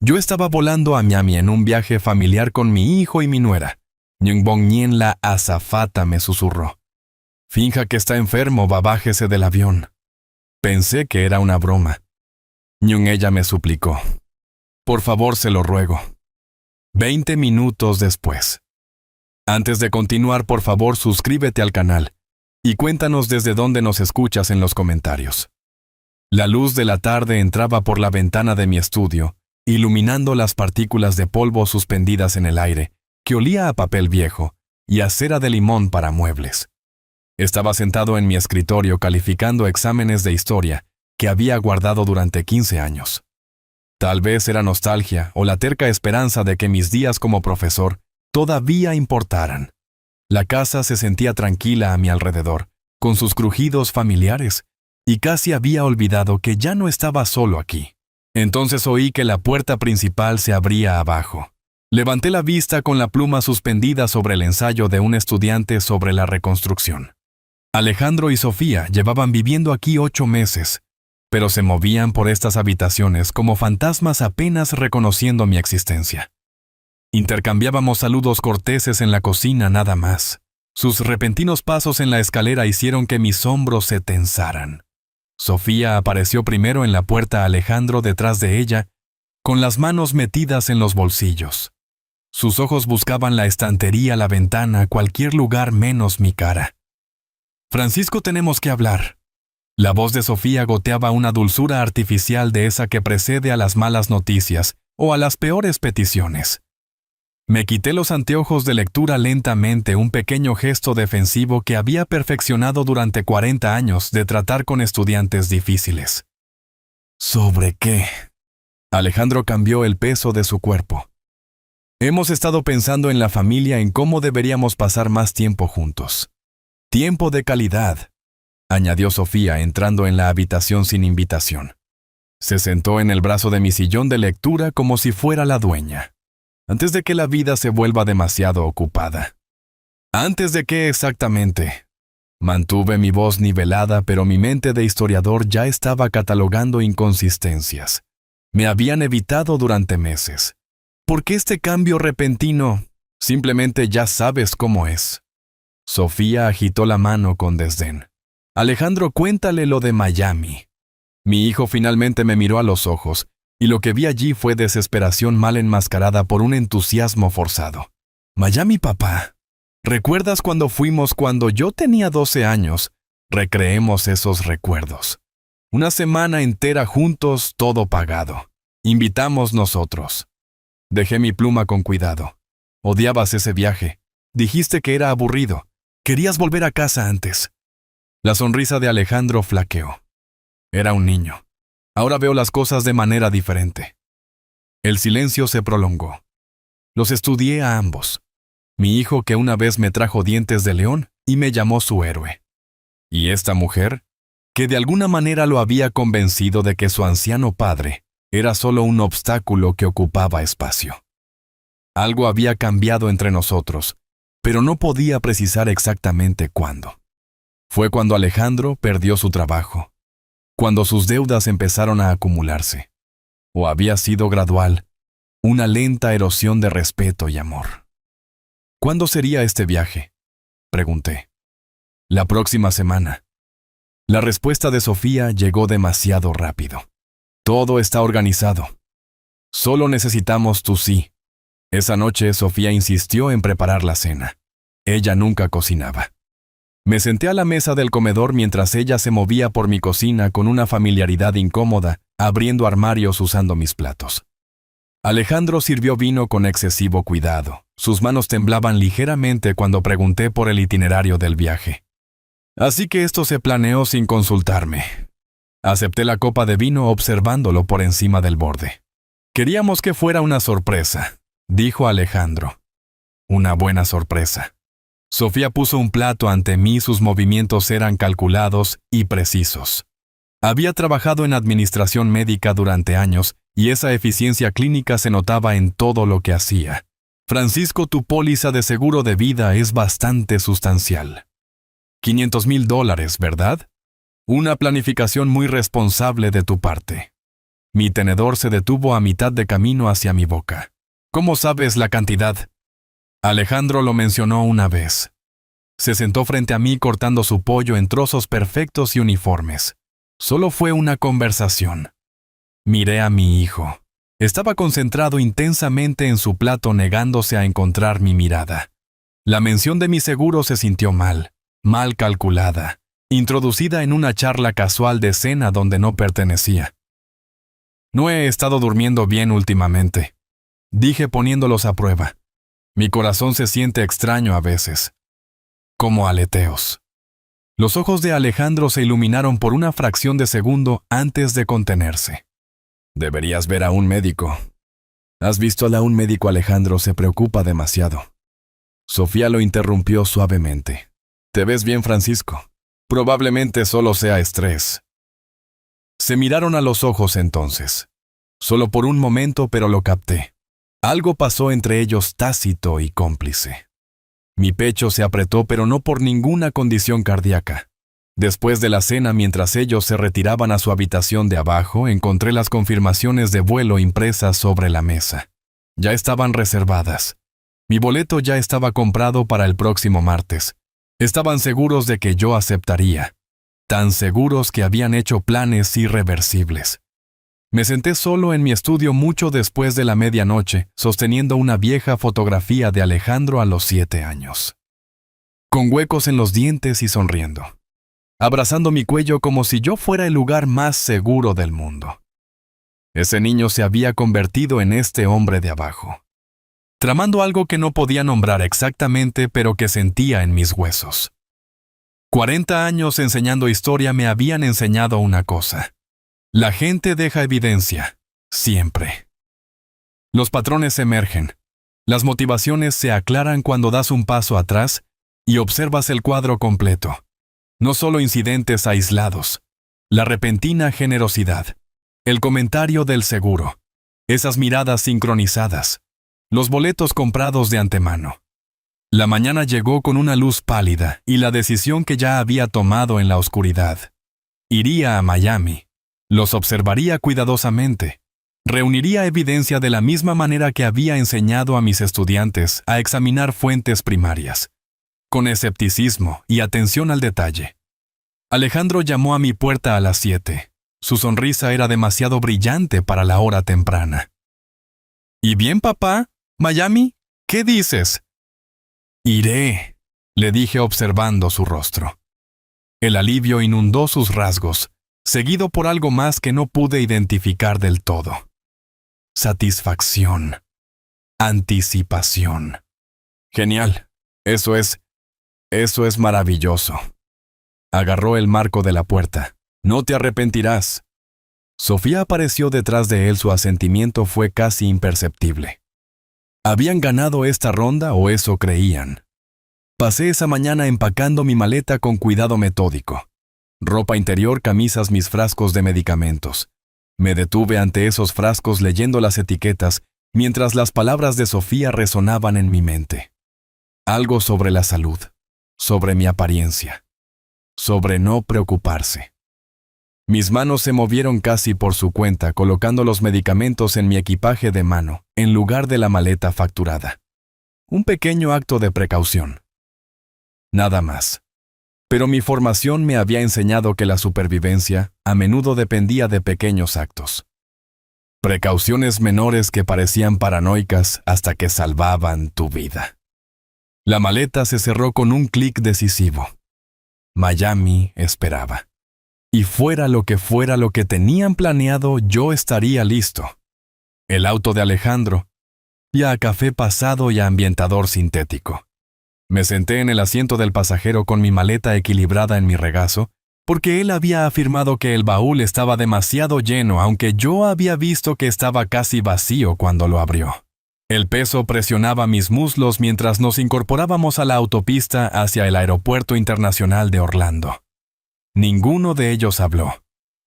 Yo estaba volando a Miami en un viaje familiar con mi hijo y mi nuera. Nyungbong Nyen, la azafata, me susurró. Finja que está enfermo, bájese del avión. Pensé que era una broma. Ella me suplicó. Por favor, se lo ruego. 20 minutos después. Antes de continuar, por favor, suscríbete al canal y cuéntanos desde dónde nos escuchas en los comentarios. La luz de la tarde entraba por la ventana de mi estudio, iluminando las partículas de polvo suspendidas en el aire, que olía a papel viejo y a cera de limón para muebles. Estaba sentado en mi escritorio calificando exámenes de historia que había guardado durante 15 años. Tal vez era nostalgia o la terca esperanza de que mis días como profesor todavía importaran. La casa se sentía tranquila a mi alrededor, con sus crujidos familiares, y casi había olvidado que ya no estaba solo aquí. Entonces oí que la puerta principal se abría abajo. Levanté la vista con la pluma suspendida sobre el ensayo de un estudiante sobre la reconstrucción. Alejandro y Sofía llevaban viviendo aquí 8 meses, pero se movían por estas habitaciones como fantasmas apenas reconociendo mi existencia. Intercambiábamos saludos corteses en la cocina nada más. Sus repentinos pasos en la escalera hicieron que mis hombros se tensaran. Sofía apareció primero en la puerta, Alejandro detrás de ella, con las manos metidas en los bolsillos. Sus ojos buscaban la estantería, la ventana, cualquier lugar menos mi cara. Francisco, tenemos que hablar. La voz de Sofía goteaba una dulzura artificial de esa que precede a las malas noticias o a las peores peticiones. Me quité los anteojos de lectura lentamente, un pequeño gesto defensivo que había perfeccionado durante 40 años de tratar con estudiantes difíciles. ¿Sobre qué? Alejandro cambió el peso de su cuerpo. Hemos estado pensando en la familia, en cómo deberíamos pasar más tiempo juntos. Tiempo de calidad, añadió Sofía, entrando en la habitación sin invitación. Se sentó en el brazo de mi sillón de lectura como si fuera la dueña. Antes de que la vida se vuelva demasiado ocupada. ¿Antes de qué exactamente? Mantuve mi voz nivelada, pero mi mente de historiador ya estaba catalogando inconsistencias. Me habían evitado durante meses. ¿Por qué este cambio repentino? Simplemente ya sabes cómo es. Sofía agitó la mano con desdén. Alejandro, cuéntale lo de Miami. Mi hijo finalmente me miró a los ojos, y lo que vi allí fue desesperación mal enmascarada por un entusiasmo forzado. Miami, papá. ¿Recuerdas cuando fuimos cuando yo tenía 12 años? Recreemos esos recuerdos. Una semana entera juntos, todo pagado. Invitamos nosotros. Dejé mi pluma con cuidado. Odiabas ese viaje. Dijiste que era aburrido. Querías volver a casa antes. La sonrisa de Alejandro flaqueó. Era un niño. Ahora veo las cosas de manera diferente. El silencio se prolongó. Los estudié a ambos. Mi hijo, que una vez me trajo dientes de león y me llamó su héroe. Y esta mujer, que de alguna manera lo había convencido de que su anciano padre era solo un obstáculo que ocupaba espacio. Algo había cambiado entre nosotros, pero no podía precisar exactamente cuándo. Fue cuando Alejandro perdió su trabajo, cuando sus deudas empezaron a acumularse. ¿O había sido gradual, una lenta erosión de respeto y amor? ¿Cuándo sería este viaje?, pregunté. La próxima semana. La respuesta de Sofía llegó demasiado rápido. Todo está organizado. Solo necesitamos tu sí. Esa noche Sofía insistió en preparar la cena. Ella nunca cocinaba. Me senté a la mesa del comedor mientras ella se movía por mi cocina con una familiaridad incómoda, abriendo armarios usando mis platos. Alejandro sirvió vino con excesivo cuidado. Sus manos temblaban ligeramente cuando pregunté por el itinerario del viaje. Así que esto se planeó sin consultarme. Acepté la copa de vino observándolo por encima del borde. Queríamos que fuera una sorpresa, dijo Alejandro. Una buena sorpresa. Sofía puso un plato ante mí, sus movimientos eran calculados y precisos. Había trabajado en administración médica durante años y esa eficiencia clínica se notaba en todo lo que hacía. Francisco, tu póliza de seguro de vida es bastante sustancial. $500,000, ¿verdad? Una planificación muy responsable de tu parte. Mi tenedor se detuvo a mitad de camino hacia mi boca. ¿Cómo sabes la cantidad? Alejandro lo mencionó una vez. Se sentó frente a mí cortando su pollo en trozos perfectos y uniformes. Solo fue una conversación. Miré a mi hijo. Estaba concentrado intensamente en su plato negándose a encontrar mi mirada. La mención de mi seguro se sintió mal calculada, introducida en una charla casual de cena donde no pertenecía. No he estado durmiendo bien últimamente, dije poniéndolos a prueba. Mi corazón se siente extraño a veces, como aleteos. Los ojos de Alejandro se iluminaron por una fracción de segundo antes de contenerse. Deberías ver a un médico. ¿Has visto a un médico? Alejandro se preocupa demasiado. Sofía lo interrumpió suavemente. Te ves bien, Francisco. Probablemente solo sea estrés. Se miraron a los ojos entonces. Solo por un momento, pero lo capté. Algo pasó entre ellos tácito y cómplice. Mi pecho se apretó, pero no por ninguna condición cardíaca. Después de la cena, mientras ellos se retiraban a su habitación de abajo, encontré las confirmaciones de vuelo impresas sobre la mesa. Ya estaban reservadas. Mi boleto ya estaba comprado para el próximo martes. Estaban seguros de que yo aceptaría. Tan seguros que habían hecho planes irreversibles. Me senté solo en mi estudio mucho después de la medianoche, sosteniendo una vieja fotografía de Alejandro a los 7 años. Con huecos en los dientes y sonriendo. Abrazando mi cuello como si yo fuera el lugar más seguro del mundo. Ese niño se había convertido en este hombre de abajo, tramando algo que no podía nombrar exactamente, pero que sentía en mis huesos. 40 años enseñando historia me habían enseñado una cosa. La gente deja evidencia, siempre. Los patrones emergen. Las motivaciones se aclaran cuando das un paso atrás y observas el cuadro completo. No solo incidentes aislados, la repentina generosidad, el comentario del seguro, esas miradas sincronizadas, los boletos comprados de antemano. La mañana llegó con una luz pálida y la decisión que ya había tomado en la oscuridad. Iría a Miami, los observaría cuidadosamente, reuniría evidencia de la misma manera que había enseñado a mis estudiantes a examinar fuentes primarias. Con escepticismo y atención al detalle. Alejandro llamó a mi puerta a las 7. Su sonrisa era demasiado brillante para la hora temprana. ¿Y bien, papá? ¿Miami? ¿Qué dices? Iré, le dije observando su rostro. El alivio inundó sus rasgos, seguido por algo más que no pude identificar del todo. Satisfacción. Anticipación. Genial. Eso es maravilloso. Agarró el marco de la puerta. No te arrepentirás. Sofía apareció detrás de él. Su asentimiento fue casi imperceptible. ¿Habían ganado esta ronda o eso creían? Pasé esa mañana empacando mi maleta con cuidado metódico. Ropa interior, camisas, mis frascos de medicamentos. Me detuve ante esos frascos leyendo las etiquetas mientras las palabras de Sofía resonaban en mi mente. Algo sobre la salud, sobre mi apariencia, sobre no preocuparse. Mis manos se movieron casi por su cuenta, colocando los medicamentos en mi equipaje de mano, en lugar de la maleta facturada. Un pequeño acto de precaución. Nada más. Pero mi formación me había enseñado que la supervivencia a menudo dependía de pequeños actos. Precauciones menores que parecían paranoicas hasta que salvaban tu vida. La maleta se cerró con un clic decisivo. Miami esperaba. Y fuera lo que tenían planeado, yo estaría listo. El auto de Alejandro, ya a café pasado y a ambientador sintético. Me senté en el asiento del pasajero con mi maleta equilibrada en mi regazo, porque él había afirmado que el baúl estaba demasiado lleno, aunque yo había visto que estaba casi vacío cuando lo abrió. El peso presionaba mis muslos mientras nos incorporábamos a la autopista hacia el Aeropuerto Internacional de Orlando. Ninguno de ellos habló.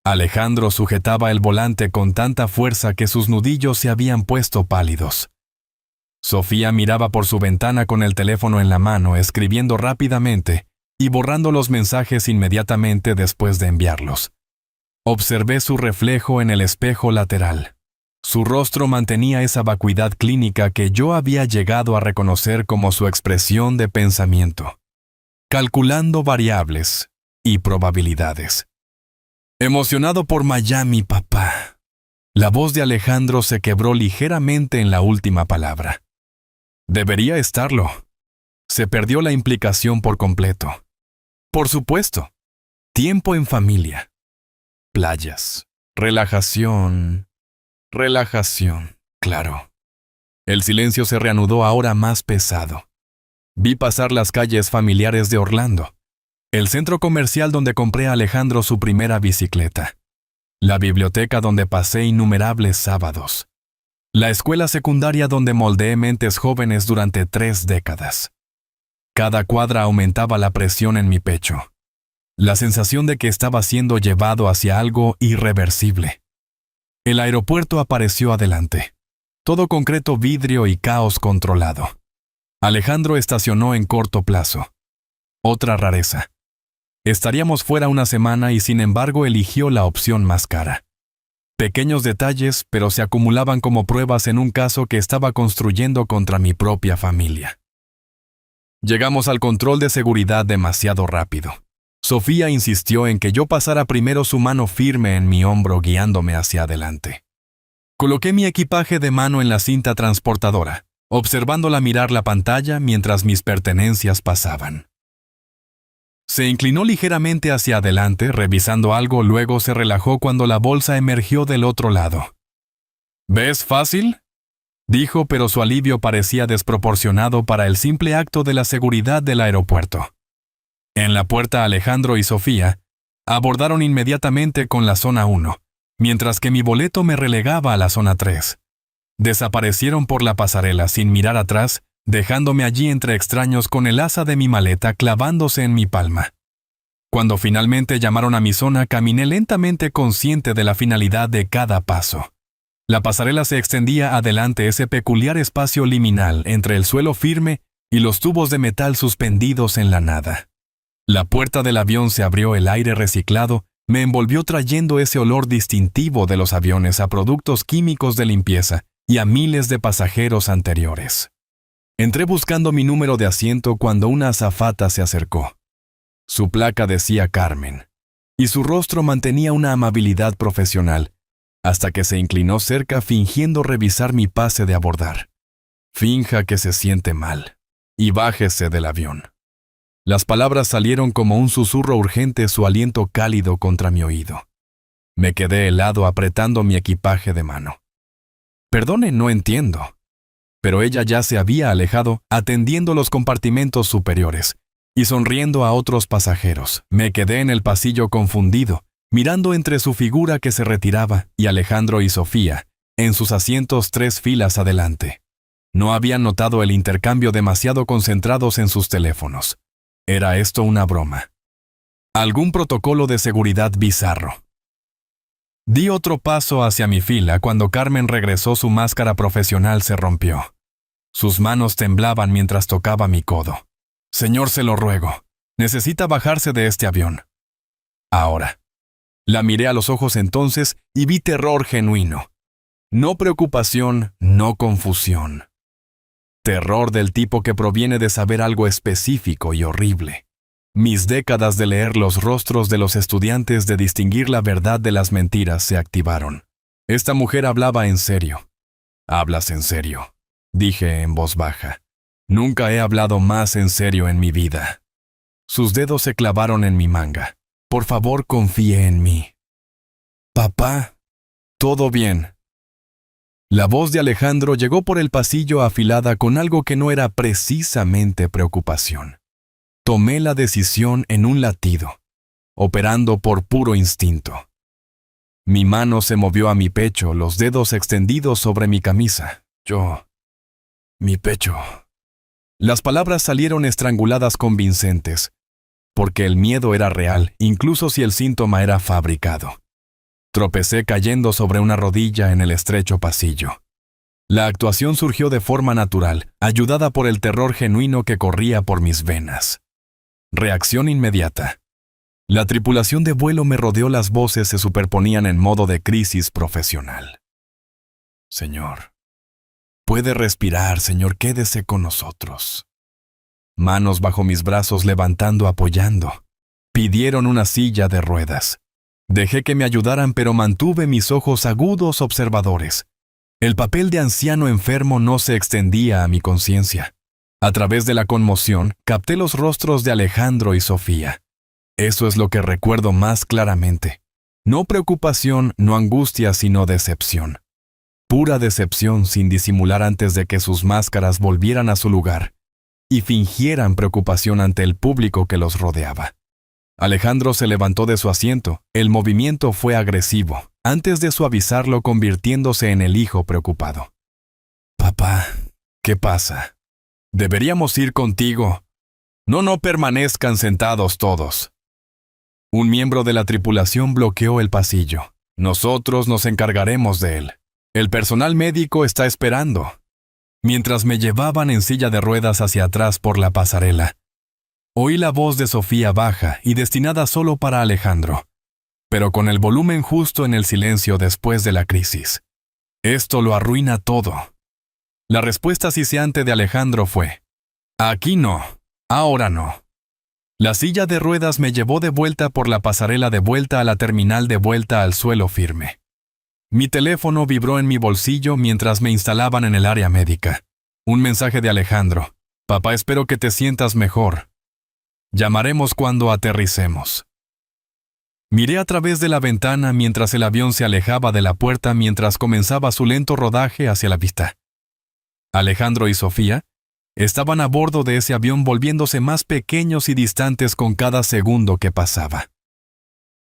Alejandro sujetaba el volante con tanta fuerza que sus nudillos se habían puesto pálidos. Sofía miraba por su ventana con el teléfono en la mano, escribiendo rápidamente y borrando los mensajes inmediatamente después de enviarlos. Observé su reflejo en el espejo lateral. Su rostro mantenía esa vacuidad clínica que yo había llegado a reconocer como su expresión de pensamiento, calculando variables y probabilidades. Emocionado por Miami, papá. La voz de Alejandro se quebró ligeramente en la última palabra. Debería estarlo. Se perdió la implicación por completo. Por supuesto. Tiempo en familia. Playas. Relajación. Relajación, claro. El silencio se reanudó ahora más pesado. Vi pasar las calles familiares de Orlando, el centro comercial donde compré a Alejandro su primera bicicleta, la biblioteca donde pasé innumerables sábados, la escuela secundaria donde moldeé mentes jóvenes durante 3 décadas. Cada cuadra aumentaba la presión en mi pecho, la sensación de que estaba siendo llevado hacia algo irreversible. El aeropuerto apareció adelante. Todo concreto, vidrio y caos controlado. Alejandro estacionó en corto plazo. Otra rareza. Estaríamos fuera una semana y sin embargo eligió la opción más cara. Pequeños detalles, pero se acumulaban como pruebas en un caso que estaba construyendo contra mi propia familia. Llegamos al control de seguridad demasiado rápido. Sofía insistió en que yo pasara primero su mano firme en mi hombro guiándome hacia adelante. Coloqué mi equipaje de mano en la cinta transportadora, observándola mirar la pantalla mientras mis pertenencias pasaban. Se inclinó ligeramente hacia adelante, revisando algo, luego se relajó cuando la bolsa emergió del otro lado. ¿Ves fácil?, dijo, pero su alivio parecía desproporcionado para el simple acto de la seguridad del aeropuerto. En la puerta Alejandro y Sofía abordaron inmediatamente con la zona 1, mientras que mi boleto me relegaba a la zona 3. Desaparecieron por la pasarela sin mirar atrás, dejándome allí entre extraños con el asa de mi maleta clavándose en mi palma. Cuando finalmente llamaron a mi zona, caminé lentamente consciente de la finalidad de cada paso. La pasarela se extendía adelante ese peculiar espacio liminal entre el suelo firme y los tubos de metal suspendidos en la nada. La puerta del avión se abrió, el aire reciclado me envolvió trayendo ese olor distintivo de los aviones a productos químicos de limpieza y a miles de pasajeros anteriores. Entré buscando mi número de asiento cuando una azafata se acercó. Su placa decía Carmen, y su rostro mantenía una amabilidad profesional, hasta que se inclinó cerca fingiendo revisar mi pase de abordar. Finja que se siente mal, y bájese del avión. Las palabras salieron como un susurro urgente, su aliento cálido contra mi oído. Me quedé helado apretando mi equipaje de mano. Perdone, no entiendo. Pero ella ya se había alejado, atendiendo los compartimentos superiores y sonriendo a otros pasajeros. Me quedé en el pasillo confundido, mirando entre su figura que se retiraba y Alejandro y Sofía, en sus asientos 3 filas adelante. No habían notado el intercambio, demasiado concentrados en sus teléfonos. ¿Era esto una broma? ¿Algún protocolo de seguridad bizarro? Di otro paso hacia mi fila cuando Carmen regresó. Su máscara profesional se rompió. Sus manos temblaban mientras tocaba mi codo. Señor, se lo ruego. Necesita bajarse de este avión. Ahora. La miré a los ojos entonces y vi terror genuino. No preocupación, no confusión. Terror del tipo que proviene de saber algo específico y horrible. Mis décadas de leer los rostros de los estudiantes, de distinguir la verdad de las mentiras, se activaron. Esta mujer hablaba en serio. «¿Hablas en serio?», dije en voz baja. Nunca he hablado más en serio en mi vida. Sus dedos se clavaron en mi manga. Por favor, confíe en mí. Papá, todo bien. La voz de Alejandro llegó por el pasillo afilada con algo que no era precisamente preocupación. Tomé la decisión en un latido, operando por puro instinto. Mi mano se movió a mi pecho, los dedos extendidos sobre mi camisa. Mi pecho. Las palabras salieron estranguladas, convincentes, porque el miedo era real, incluso si el síntoma era fabricado. Tropecé cayendo sobre una rodilla en el estrecho pasillo. La actuación surgió de forma natural, ayudada por el terror genuino que corría por mis venas. Reacción inmediata. La tripulación de vuelo me rodeó, las voces se superponían en modo de crisis profesional. Señor, puede respirar, señor, quédese con nosotros. Manos bajo mis brazos levantando, apoyando. Pidieron una silla de ruedas. Dejé que me ayudaran, pero mantuve mis ojos agudos observadores. El papel de anciano enfermo no se extendía a mi conciencia. A través de la conmoción, capté los rostros de Alejandro y Sofía. Eso es lo que recuerdo más claramente. No preocupación, no angustia, sino decepción. Pura decepción, sin disimular, antes de que sus máscaras volvieran a su lugar y fingieran preocupación ante el público que los rodeaba. Alejandro se levantó de su asiento. El movimiento fue agresivo, antes de suavizarlo, convirtiéndose en el hijo preocupado. Papá, ¿qué pasa? Deberíamos ir contigo. No permanezcan sentados todos. Un miembro de la tripulación bloqueó el pasillo. Nosotros nos encargaremos de él. El personal médico está esperando. Mientras me llevaban en silla de ruedas hacia atrás por la pasarela, oí la voz de Sofía baja y destinada solo para Alejandro, pero con el volumen justo en el silencio después de la crisis. Esto lo arruina todo. La respuesta siseante de Alejandro fue: aquí no, ahora no. La silla de ruedas me llevó de vuelta por la pasarela, de vuelta a la terminal, de vuelta al suelo firme. Mi teléfono vibró en mi bolsillo mientras me instalaban en el área médica. Un mensaje de Alejandro: papá, espero que te sientas mejor. Llamaremos cuando aterricemos. Miré a través de la ventana mientras el avión se alejaba de la puerta, mientras comenzaba su lento rodaje hacia la pista. Alejandro y Sofía estaban a bordo de ese avión, volviéndose más pequeños y distantes con cada segundo que pasaba.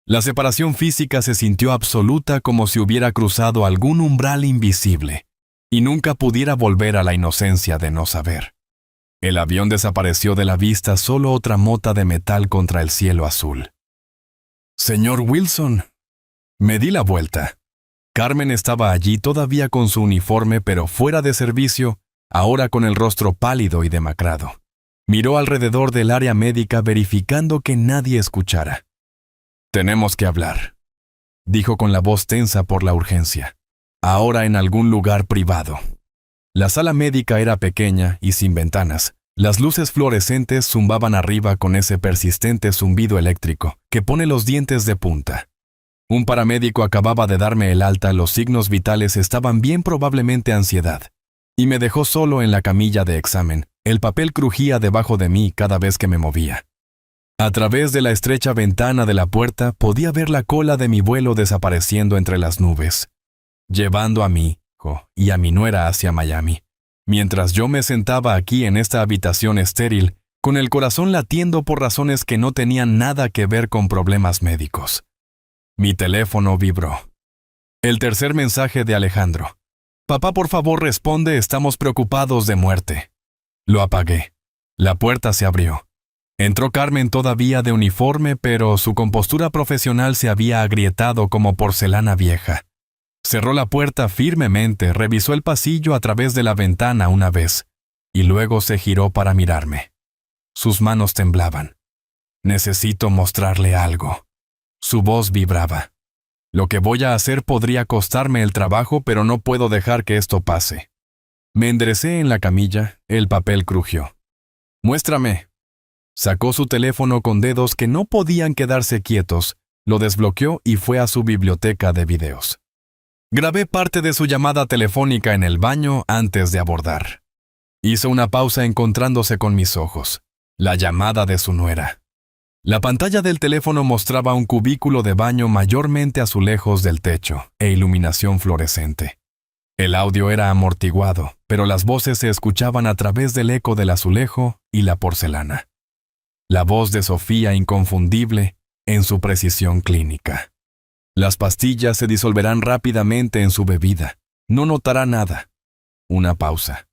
La separación física se sintió absoluta, como si hubiera cruzado algún umbral invisible y nunca pudiera volver a la inocencia de no saber. El avión desapareció de la vista, solo otra mota de metal contra el cielo azul. Señor Wilson. Me di la vuelta. Carmen estaba allí, todavía con su uniforme, pero fuera de servicio, ahora con el rostro pálido y demacrado. Miró alrededor del área médica, verificando que nadie escuchara. Tenemos que hablar, dijo con la voz tensa por la urgencia. Ahora en algún lugar privado. La sala médica era pequeña y sin ventanas. Las luces fluorescentes zumbaban arriba con ese persistente zumbido eléctrico que pone los dientes de punta. Un paramédico acababa de darme el alta, los signos vitales estaban bien, probablemente ansiedad, y me dejó solo en la camilla de examen. El papel crujía debajo de mí cada vez que me movía. A través de la estrecha ventana de la puerta podía ver la cola de mi vuelo desapareciendo entre las nubes, llevando a mi hijo y a mi nuera hacia Miami, mientras yo me sentaba aquí en esta habitación estéril, con el corazón latiendo por razones que no tenían nada que ver con problemas médicos. Mi teléfono vibró. El tercer mensaje de Alejandro: papá, por favor responde, estamos preocupados de muerte. Lo apagué. La puerta se abrió. Entró Carmen, todavía de uniforme, pero su compostura profesional se había agrietado como porcelana vieja. Cerró la puerta firmemente, revisó el pasillo a través de la ventana una vez, y luego se giró para mirarme. Sus manos temblaban. Necesito mostrarle algo. Su voz vibraba. Lo que voy a hacer podría costarme el trabajo, pero no puedo dejar que esto pase. Me enderecé en la camilla, el papel crujió. Muéstrame. Sacó su teléfono con dedos que no podían quedarse quietos, lo desbloqueó y fue a su biblioteca de videos. Grabé parte de su llamada telefónica en el baño antes de abordar. Hizo una pausa encontrándose con mis ojos. La llamada de su nuera. La pantalla del teléfono mostraba un cubículo de baño mayormente azulejos del techo e iluminación fluorescente. El audio era amortiguado, pero las voces se escuchaban a través del eco del azulejo y la porcelana. La voz de Sofía, inconfundible en su precisión clínica. Las pastillas se disolverán rápidamente en su bebida. No notará nada. Una pausa.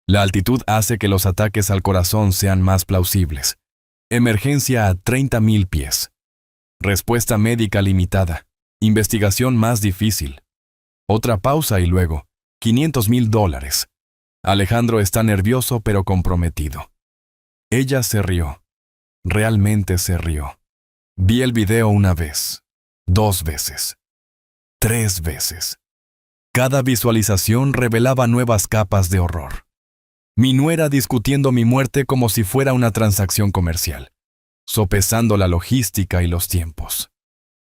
La altitud hace que los ataques al corazón sean más plausibles. Emergencia a 30.000 pies. Respuesta médica limitada. Investigación más difícil. Otra pausa y luego, $500,000. Alejandro está nervioso pero comprometido. Ella se rió. Realmente se rió. Vi el video una vez, 2 veces, 3 veces. Cada visualización revelaba nuevas capas de horror. Mi nuera discutiendo mi muerte como si fuera una transacción comercial, sopesando la logística y los tiempos,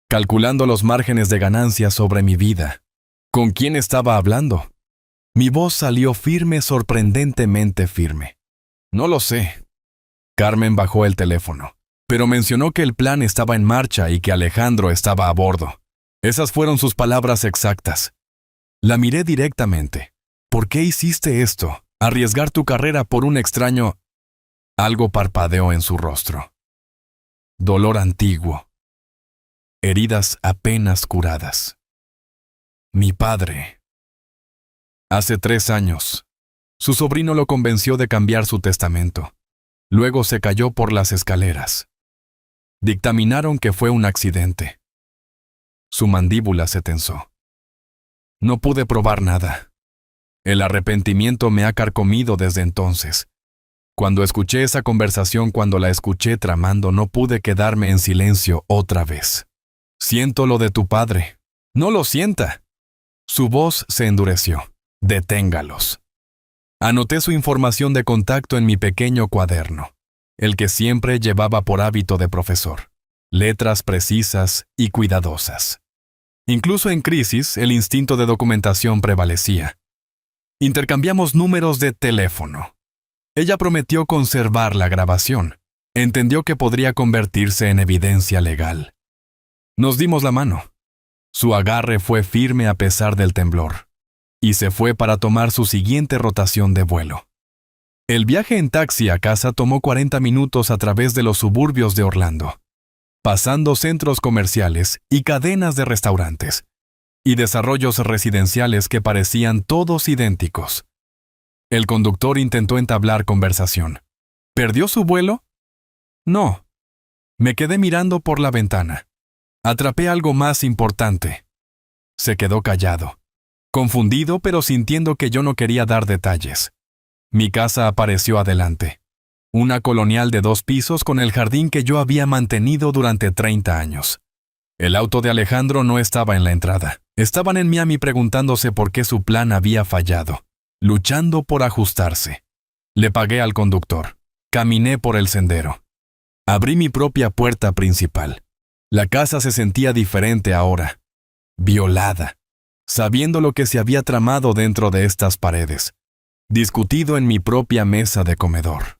calculando los márgenes de ganancia sobre mi vida. ¿Con quién estaba hablando? Mi voz salió firme, sorprendentemente firme. No lo sé. Carmen bajó el teléfono, pero mencionó que el plan estaba en marcha y que Alejandro estaba a bordo. Esas fueron sus palabras exactas. La miré directamente. ¿Por qué hiciste esto? Arriesgar tu carrera por un extraño... Algo parpadeó en su rostro. Dolor antiguo. Heridas apenas curadas. Mi padre. Hace 3 años, su sobrino lo convenció de cambiar su testamento. Luego se cayó por las escaleras. Dictaminaron que fue un accidente. Su mandíbula se tensó. No pude probar nada. El arrepentimiento me ha carcomido desde entonces. Cuando escuché esa conversación, cuando la escuché tramando, no pude quedarme en silencio otra vez. Siento lo de tu padre. No lo sienta. Su voz se endureció. Deténgalos. Anoté su información de contacto en mi pequeño cuaderno, el que siempre llevaba por hábito de profesor. Letras precisas y cuidadosas. Incluso en crisis, el instinto de documentación prevalecía. Intercambiamos números de teléfono. Ella prometió conservar la grabación. Entendió que podría convertirse en evidencia legal. Nos dimos la mano. Su agarre fue firme a pesar del temblor, y se fue para tomar su siguiente rotación de vuelo. El viaje en taxi a casa tomó 40 minutos a través de los suburbios de Orlando, pasando centros comerciales y cadenas de restaurantes, y desarrollos residenciales que parecían todos idénticos. El conductor intentó entablar conversación. ¿Perdió su vuelo? No. Me quedé mirando por la ventana. Atrapé algo más importante. Se quedó callado, confundido pero sintiendo que yo no quería dar detalles. Mi casa apareció adelante. Una colonial de 2 pisos con el jardín que yo había mantenido durante 30 años. El auto de Alejandro no estaba en la entrada. Estaban en Miami preguntándose por qué su plan había fallado, luchando por ajustarse. Le pagué al conductor. Caminé por el sendero. Abrí mi propia puerta principal. La casa se sentía diferente ahora. Violada. Sabiendo lo que se había tramado dentro de estas paredes. Discutido en mi propia mesa de comedor.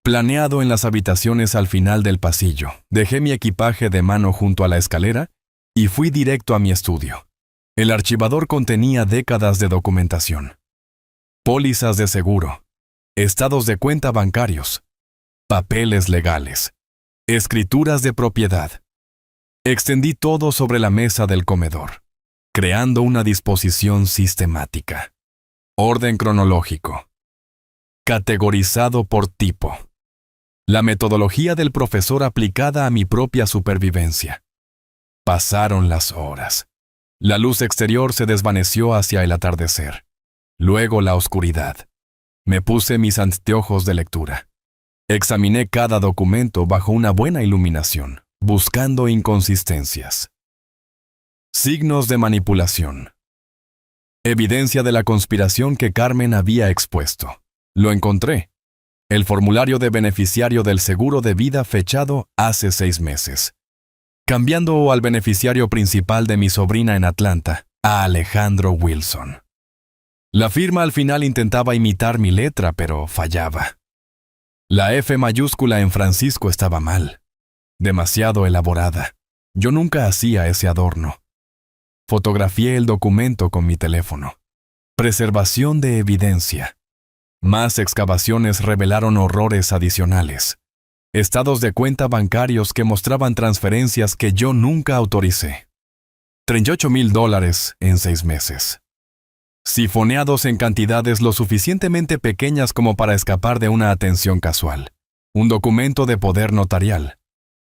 Planeado en las habitaciones al final del pasillo. Dejé mi equipaje de mano junto a la escalera y fui directo a mi estudio. El archivador contenía décadas de documentación. Pólizas de seguro. Estados de cuenta bancarios. Papeles legales. Escrituras de propiedad. Extendí todo sobre la mesa del comedor, creando una disposición sistemática. Orden cronológico. Categorizado por tipo. La metodología del profesor aplicada a mi propia supervivencia. Pasaron las horas. La luz exterior se desvaneció hacia el atardecer. Luego la oscuridad. Me puse mis anteojos de lectura. Examiné cada documento bajo una buena iluminación, buscando inconsistencias. Signos de manipulación. Evidencia de la conspiración que Carmen había expuesto. Lo encontré. El formulario de beneficiario del seguro de vida fechado hace 6 meses. Cambiando al beneficiario principal de mi sobrina en Atlanta, a Alejandro Wilson. La firma al final intentaba imitar mi letra, pero fallaba. La F mayúscula en Francisco estaba mal. Demasiado elaborada. Yo nunca hacía ese adorno. Fotografié el documento con mi teléfono. Preservación de evidencia. Más excavaciones revelaron horrores adicionales. Estados de cuenta bancarios que mostraban transferencias que yo nunca autoricé. $38,000 en 6 meses. Sifoneados en cantidades lo suficientemente pequeñas como para escapar de una atención casual. Un documento de poder notarial,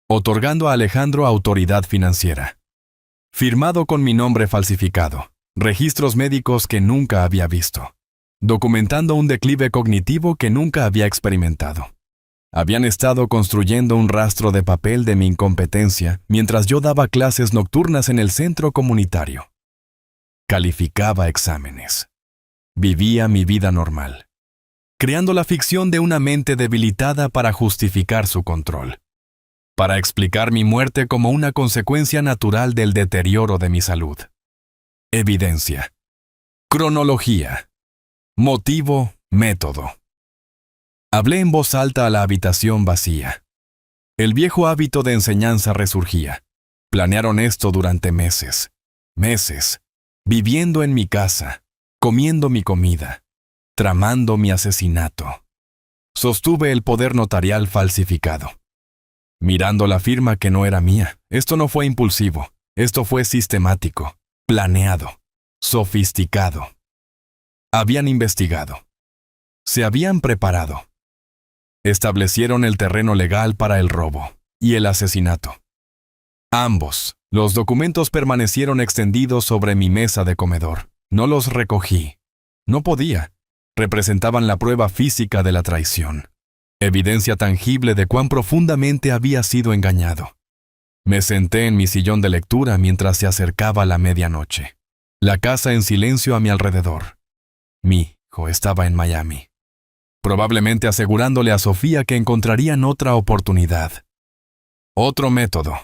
otorgando a Alejandro autoridad financiera. Firmado con mi nombre falsificado. Registros médicos que nunca había visto. Documentando un declive cognitivo que nunca había experimentado. Habían estado construyendo un rastro de papel de mi incompetencia mientras yo daba clases nocturnas en el centro comunitario. Calificaba exámenes. Vivía mi vida normal, creando la ficción de una mente debilitada para justificar su control, para explicar mi muerte como una consecuencia natural del deterioro de mi salud. Evidencia. Cronología. Motivo, método. Hablé en voz alta a la habitación vacía. El viejo hábito de enseñanza resurgía. Planearon esto durante meses. Meses. Viviendo en mi casa, comiendo mi comida, tramando mi asesinato. Sostuve el poder notarial falsificado. Mirando la firma que no era mía, esto no fue impulsivo, esto fue sistemático, planeado, sofisticado. Habían investigado. Se habían preparado. Establecieron el terreno legal para el robo y el asesinato. Ambos, los documentos permanecieron extendidos sobre mi mesa de comedor. No los recogí. No podía. Representaban la prueba física de la traición. Evidencia tangible de cuán profundamente había sido engañado. Me senté en mi sillón de lectura mientras se acercaba la medianoche. La casa en silencio a mi alrededor. Mi hijo estaba en Miami, probablemente asegurándole a Sofía que encontrarían otra oportunidad. Otro método.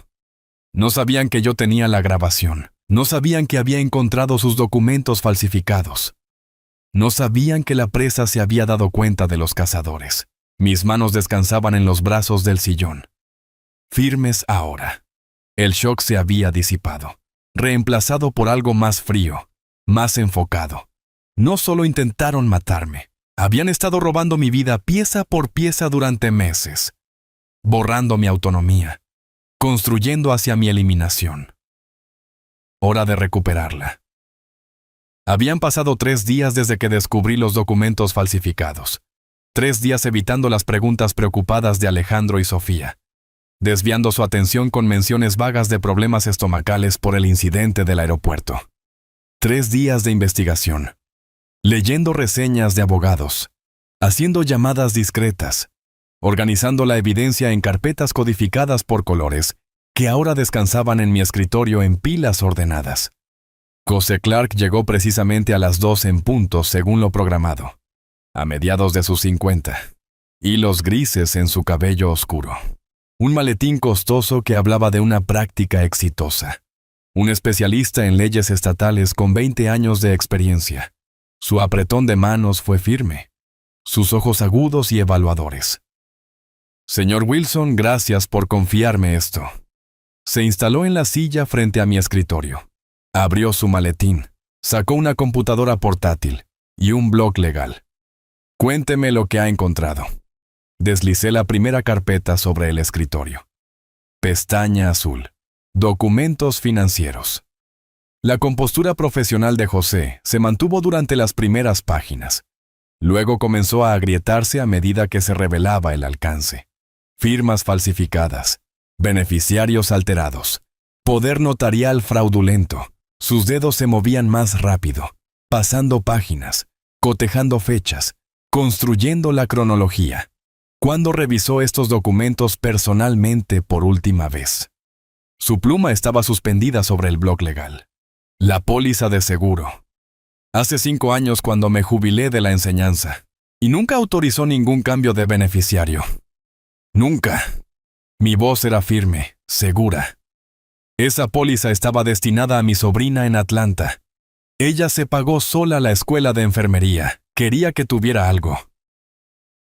No sabían que yo tenía la grabación. No sabían que había encontrado sus documentos falsificados. No sabían que la presa se había dado cuenta de los cazadores. Mis manos descansaban en los brazos del sillón. Firmes ahora. El shock se había disipado, reemplazado por algo más frío, más enfocado. No solo intentaron matarme, habían estado robando mi vida pieza por pieza durante meses, borrando mi autonomía, construyendo hacia mi eliminación. Hora de recuperarla. Habían pasado 3 días desde que descubrí los documentos falsificados. 3 días evitando las preguntas preocupadas de Alejandro y Sofía, desviando su atención con menciones vagas de problemas estomacales por el incidente del aeropuerto. 3 días de investigación, leyendo reseñas de abogados, haciendo llamadas discretas, organizando la evidencia en carpetas codificadas por colores que ahora descansaban en mi escritorio en pilas ordenadas. José Clark llegó precisamente a las 2 en punto según lo programado, a mediados de sus 50, hilos grises en su cabello oscuro. Un maletín costoso que hablaba de una práctica exitosa. Un especialista en leyes estatales con 20 años de experiencia. Su apretón de manos fue firme. Sus ojos agudos y evaluadores. Señor Wilson, gracias por confiarme esto. Se instaló en la silla frente a mi escritorio. Abrió su maletín, sacó una computadora portátil y un blog legal. Cuénteme lo que ha encontrado. Deslicé la primera carpeta sobre el escritorio. Pestaña azul. Documentos financieros. La compostura profesional de José se mantuvo durante las primeras páginas. Luego comenzó a agrietarse a medida que se revelaba el alcance. Firmas falsificadas. Beneficiarios alterados. Poder notarial fraudulento. Sus dedos se movían más rápido, pasando páginas, cotejando fechas, construyendo la cronología. ¿Cuándo revisó estos documentos personalmente por última vez? Su pluma estaba suspendida sobre el blog legal. La póliza de seguro. Hace 5 años cuando me jubilé de la enseñanza, y nunca autorizó ningún cambio de beneficiario. Nunca. Mi voz era firme, segura. Esa póliza estaba destinada a mi sobrina en Atlanta. Ella se pagó sola la escuela de enfermería. Quería que tuviera algo.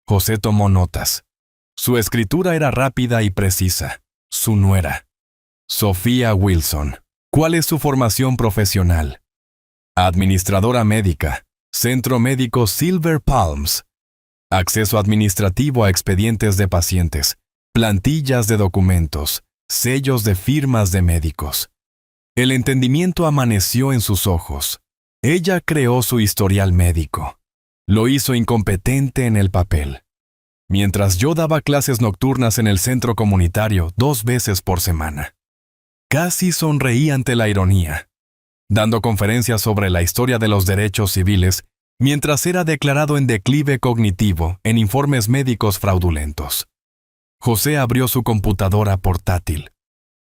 José tomó notas. Su escritura era rápida y precisa. Su nuera. Sofía Wilson. ¿Cuál es su formación profesional? Administradora médica. Centro médico Silver Palms. Acceso administrativo a expedientes de pacientes. Plantillas de documentos. Sellos de firmas de médicos. El entendimiento amaneció en sus ojos. Ella creó su historial médico. Lo hizo incompetente en el papel. Mientras yo daba clases nocturnas en el centro comunitario 2 veces por semana. Casi sonreí ante la ironía. Dando conferencias sobre la historia de los derechos civiles, mientras era declarado en declive cognitivo en informes médicos fraudulentos. José abrió su computadora portátil.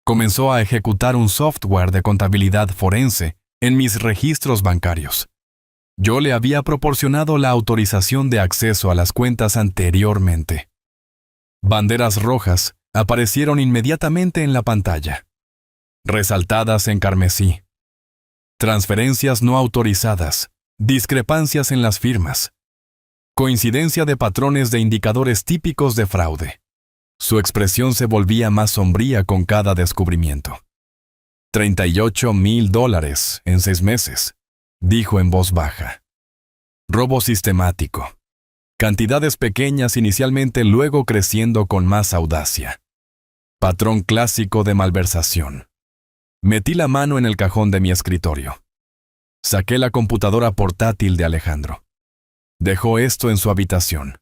Comenzó a ejecutar un software de contabilidad forense en mis registros bancarios. Yo le había proporcionado la autorización de acceso a las cuentas anteriormente. Banderas rojas aparecieron inmediatamente en la pantalla, resaltadas en carmesí. Transferencias no autorizadas, discrepancias en las firmas, coincidencia de patrones de indicadores típicos de fraude. Su expresión se volvía más sombría con cada descubrimiento. $38,000 en 6 meses, dijo en voz baja. Robo sistemático. Cantidades pequeñas inicialmente, luego creciendo con más audacia. Patrón clásico de malversación. Metí la mano en el cajón de mi escritorio. Saqué la computadora portátil de Alejandro. Dejó esto en su habitación.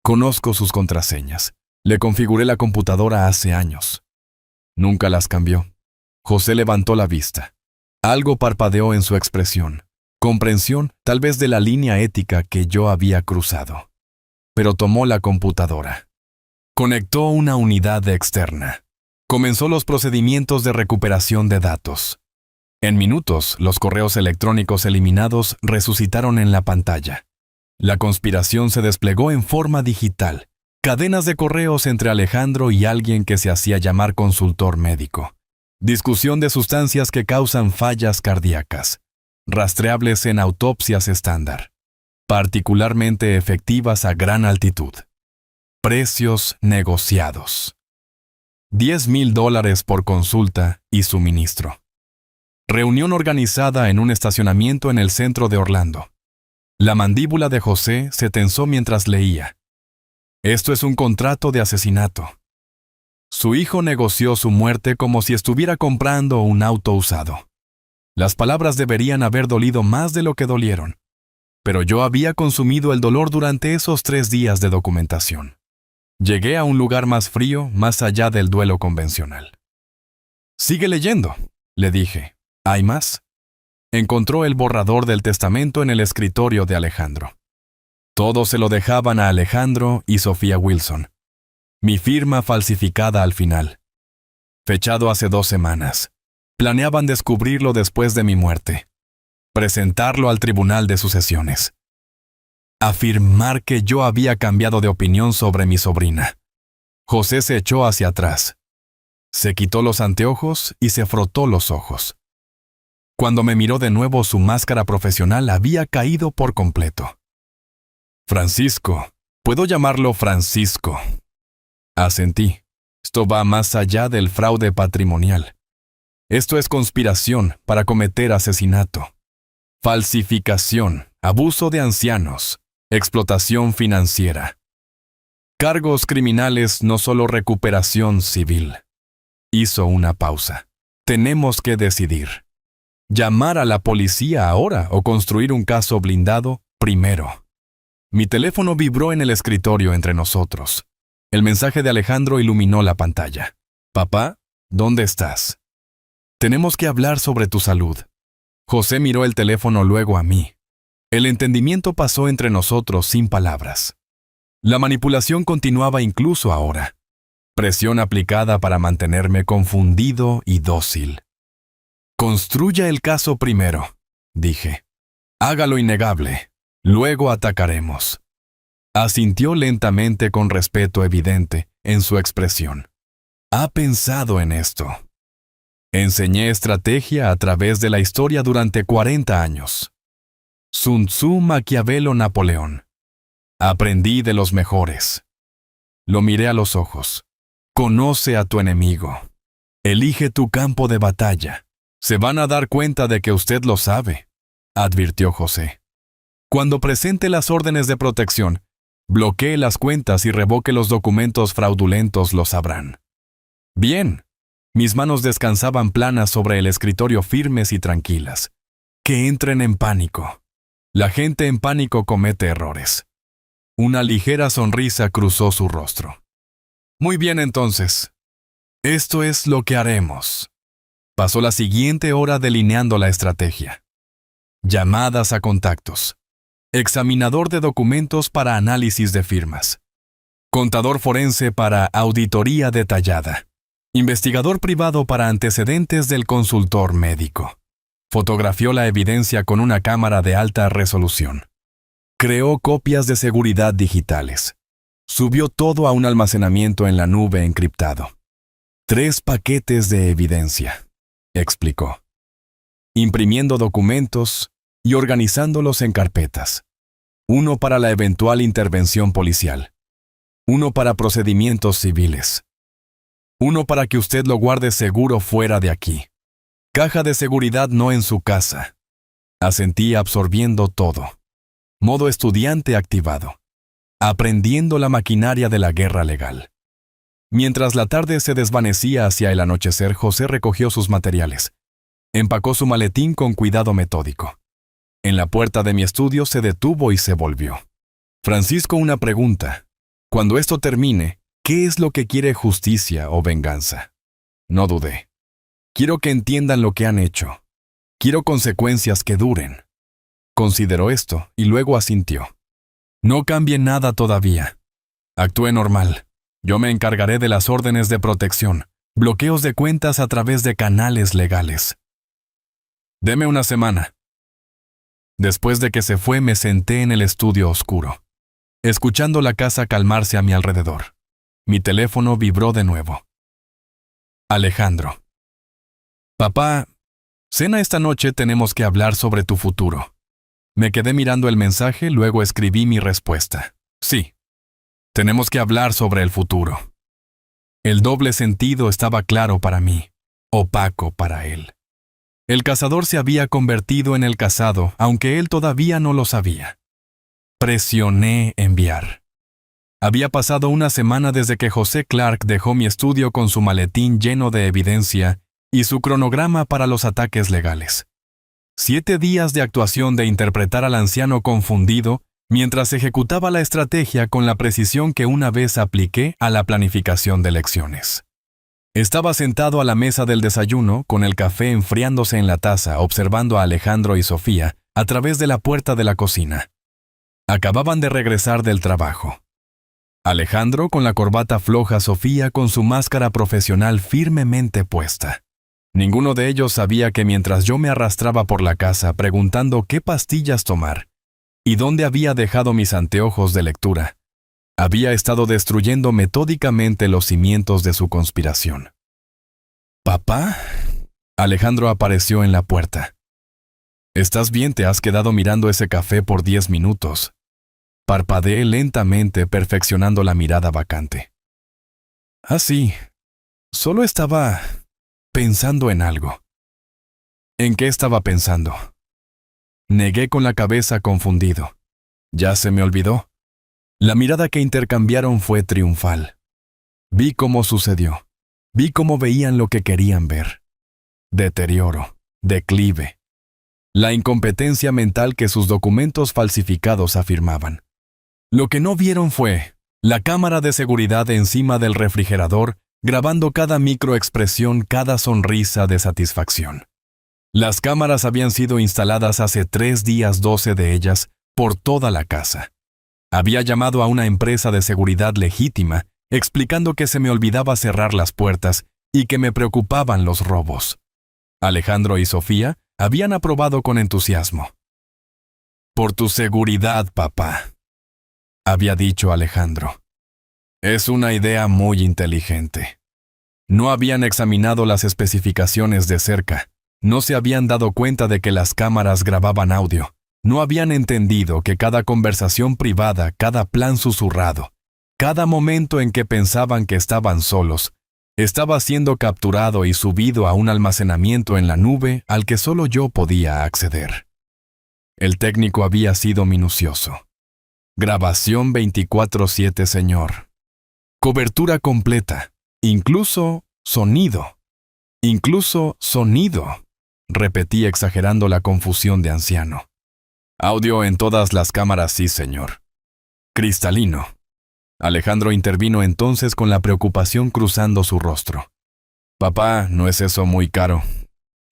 Conozco sus contraseñas. Le configuré la computadora hace años. Nunca las cambió. José levantó la vista. Algo parpadeó en su expresión. Comprensión, tal vez, de la línea ética que yo había cruzado. Pero tomó la computadora. Conectó una unidad externa. Comenzó los procedimientos de recuperación de datos. En minutos, los correos electrónicos eliminados resucitaron en la pantalla. La conspiración se desplegó en forma digital. Cadenas de correos entre Alejandro y alguien que se hacía llamar consultor médico. Discusión de sustancias que causan fallas cardíacas. Rastreables en autopsias estándar. Particularmente efectivas a gran altitud. Precios negociados. $10,000 por consulta y suministro. Reunión organizada en un estacionamiento en el centro de Orlando. La mandíbula de José se tensó mientras leía. Esto es un contrato de asesinato. Su hijo negoció su muerte como si estuviera comprando un auto usado. Las palabras deberían haber dolido más de lo que dolieron. Pero yo había consumido el dolor durante esos 3 días de documentación. Llegué a un lugar más frío, más allá del duelo convencional. «Sigue leyendo», le dije. «¿Hay más?» Encontró el borrador del testamento en el escritorio de Alejandro. Todos se lo dejaban a Alejandro y Sofía Wilson. Mi firma falsificada al final. Fechado hace 2 semanas. Planeaban descubrirlo después de mi muerte. Presentarlo al tribunal de sucesiones. Afirmar que yo había cambiado de opinión sobre mi sobrina. José se echó hacia atrás. Se quitó los anteojos y se frotó los ojos. Cuando me miró de nuevo, su máscara profesional había caído por completo. «Francisco, puedo llamarlo Francisco». Asentí. Esto va más allá del fraude patrimonial. Esto es conspiración para cometer asesinato, falsificación, abuso de ancianos, explotación financiera. Cargos criminales, no solo recuperación civil. Hizo una pausa. Tenemos que decidir. ¿Llamar a la policía ahora o construir un caso blindado primero? Mi teléfono vibró en el escritorio entre nosotros. El mensaje de Alejandro iluminó la pantalla. «Papá, ¿dónde estás? Tenemos que hablar sobre tu salud». José miró el teléfono, luego a mí. El entendimiento pasó entre nosotros sin palabras. La manipulación continuaba incluso ahora. Presión aplicada para mantenerme confundido y dócil. «Construya el caso primero», dije. «Hágalo innegable. Luego atacaremos». Asintió lentamente, con respeto evidente en su expresión. «Ha pensado en esto». Enseñé estrategia a través de la historia durante 40 años. Sun Tzu, Maquiavelo, Napoleón. Aprendí de los mejores. Lo miré a los ojos. «Conoce a tu enemigo. Elige tu campo de batalla. Se van a dar cuenta de que usted lo sabe», advirtió José. «Cuando presente las órdenes de protección, bloquee las cuentas y revoque los documentos fraudulentos, lo sabrán». Bien. Mis manos descansaban planas sobre el escritorio, firmes y tranquilas. Que entren en pánico. La gente en pánico comete errores. Una ligera sonrisa cruzó su rostro. «Muy bien, entonces. Esto es lo que haremos». Pasó la siguiente hora delineando la estrategia. Llamadas a contactos. Examinador de documentos para análisis de firmas. Contador forense para auditoría detallada. Investigador privado para antecedentes del consultor médico. Fotografió la evidencia con una cámara de alta resolución. Creó copias de seguridad digitales. Subió todo a un almacenamiento en la nube encriptado. 3 paquetes de evidencia, explicó. Imprimiendo documentos y organizándolos en carpetas. Uno para la eventual intervención policial. Uno para procedimientos civiles. Uno para que usted lo guarde seguro fuera de aquí. Caja de seguridad no en su casa. Asentí absorbiendo todo. Modo estudiante activado. Aprendiendo la maquinaria de la guerra legal. Mientras la tarde se desvanecía hacia el anochecer, José recogió sus materiales. Empacó su maletín con cuidado metódico. En la puerta de mi estudio se detuvo y se volvió. Francisco, una pregunta. Cuando esto termine, ¿qué es lo que quiere, justicia o venganza? No dudé. Quiero que entiendan lo que han hecho. Quiero consecuencias que duren. Consideró esto y luego asintió. No cambie nada todavía. Actúe normal. Yo me encargaré de las órdenes de protección, bloqueos de cuentas a través de canales legales. Deme una semana. Después de que se fue, me senté en el estudio oscuro, escuchando la casa calmarse a mi alrededor. Mi teléfono vibró de nuevo. Alejandro. Papá, cena esta noche, tenemos que hablar sobre tu futuro. Me quedé mirando el mensaje, luego escribí mi respuesta. Sí, tenemos que hablar sobre el futuro. El doble sentido estaba claro para mí, opaco para él. El cazador se había convertido en el cazado, aunque él todavía no lo sabía. Presioné enviar. Había pasado una semana desde que José Clark dejó mi estudio con su maletín lleno de evidencia y su cronograma para los ataques legales. 7 días de actuación de interpretar al anciano confundido mientras ejecutaba la estrategia con la precisión que una vez apliqué a la planificación de lecciones. Estaba sentado a la mesa del desayuno, con el café enfriándose en la taza, observando a Alejandro y Sofía a través de la puerta de la cocina. Acababan de regresar del trabajo. Alejandro con la corbata floja, Sofía con su máscara profesional firmemente puesta. Ninguno de ellos sabía que mientras yo me arrastraba por la casa preguntando qué pastillas tomar y dónde había dejado mis anteojos de lectura, había estado destruyendo metódicamente los cimientos de su conspiración. ¿Papá? Alejandro apareció en la puerta. ¿Estás bien? Te has quedado mirando ese café por 10 minutos. Parpadeé lentamente, perfeccionando la mirada vacante. Ah, sí. Solo estaba pensando en algo. ¿En qué estaba pensando? Negué con la cabeza, confundido. ¿Ya se me olvidó? La mirada que intercambiaron fue triunfal. Vi cómo sucedió. Vi cómo veían lo que querían ver. Deterioro, declive. La incompetencia mental que sus documentos falsificados afirmaban. Lo que no vieron fue la cámara de seguridad encima del refrigerador, grabando cada microexpresión, cada sonrisa de satisfacción. Las cámaras habían sido instaladas hace 3 días, 12 de ellas, por toda la casa. Había llamado a una empresa de seguridad legítima, explicando que se me olvidaba cerrar las puertas y que me preocupaban los robos. Alejandro y Sofía habían aprobado con entusiasmo. «Por tu seguridad, papá», había dicho Alejandro. «Es una idea muy inteligente». No habían examinado las especificaciones de cerca, no se habían dado cuenta de que las cámaras grababan audio, no habían entendido que cada conversación privada, cada plan susurrado, cada momento en que pensaban que estaban solos, estaba siendo capturado y subido a un almacenamiento en la nube al que solo yo podía acceder. El técnico había sido minucioso. Grabación 24/7, señor. Cobertura completa. Incluso sonido. Incluso sonido, repetí exagerando la confusión de anciano. Audio en todas las cámaras, sí, señor. Cristalino. Alejandro intervino entonces con la preocupación cruzando su rostro. Papá, ¿no es eso muy caro?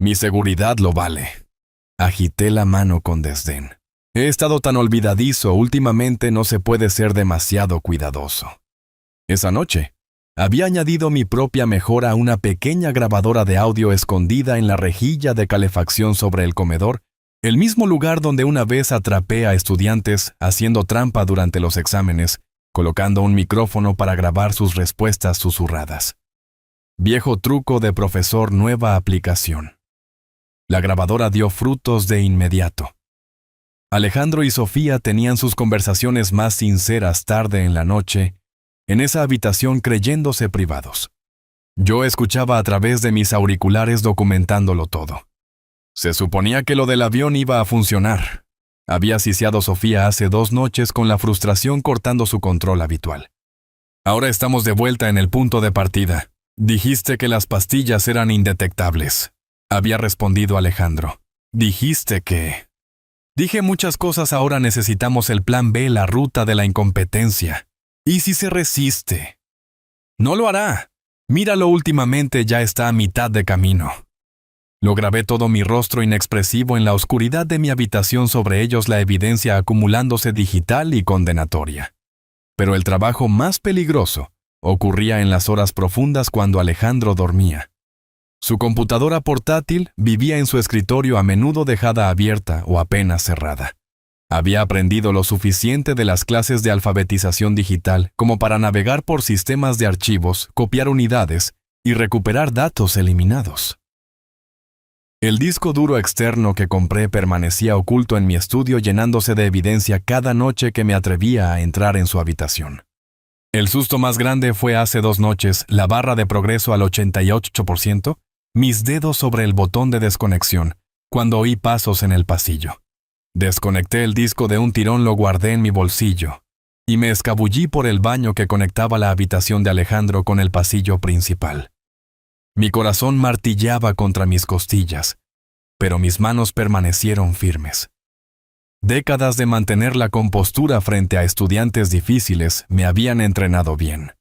Mi seguridad lo vale. Agité la mano con desdén. He estado tan olvidadizo últimamente, no se puede ser demasiado cuidadoso. Esa noche, había añadido mi propia mejora a una pequeña grabadora de audio escondida en la rejilla de calefacción sobre el comedor, el mismo lugar donde una vez atrapé a estudiantes haciendo trampa durante los exámenes, colocando un micrófono para grabar sus respuestas susurradas. Viejo truco de profesor, nueva aplicación. La grabadora dio frutos de inmediato. Alejandro y Sofía tenían sus conversaciones más sinceras tarde en la noche, en esa habitación creyéndose privados. Yo escuchaba a través de mis auriculares documentándolo todo. Se suponía que lo del avión iba a funcionar. Había asfixiado a Sofía hace 2 noches con la frustración cortando su control habitual. Ahora estamos de vuelta en el punto de partida. Dijiste que las pastillas eran indetectables. Había respondido Alejandro. Dijiste que... Dije muchas cosas, ahora necesitamos el plan B, la ruta de la incompetencia. ¿Y si se resiste? No lo hará. Míralo, últimamente ya está a mitad de camino. Lo grabé todo mi rostro inexpresivo en la oscuridad de mi habitación, sobre ellos la evidencia acumulándose digital y condenatoria. Pero el trabajo más peligroso ocurría en las horas profundas cuando Alejandro dormía. Su computadora portátil vivía en su escritorio, a menudo dejada abierta o apenas cerrada. Había aprendido lo suficiente de las clases de alfabetización digital como para navegar por sistemas de archivos, copiar unidades y recuperar datos eliminados. El disco duro externo que compré permanecía oculto en mi estudio, llenándose de evidencia cada noche que me atrevía a entrar en su habitación. El susto más grande fue hace 2 noches, la barra de progreso al 88%, mis dedos sobre el botón de desconexión, cuando oí pasos en el pasillo. Desconecté el disco de un tirón, lo guardé en mi bolsillo, y me escabullí por el baño que conectaba la habitación de Alejandro con el pasillo principal. Mi corazón martilleaba contra mis costillas, pero mis manos permanecieron firmes. Décadas de mantener la compostura frente a estudiantes difíciles me habían entrenado bien.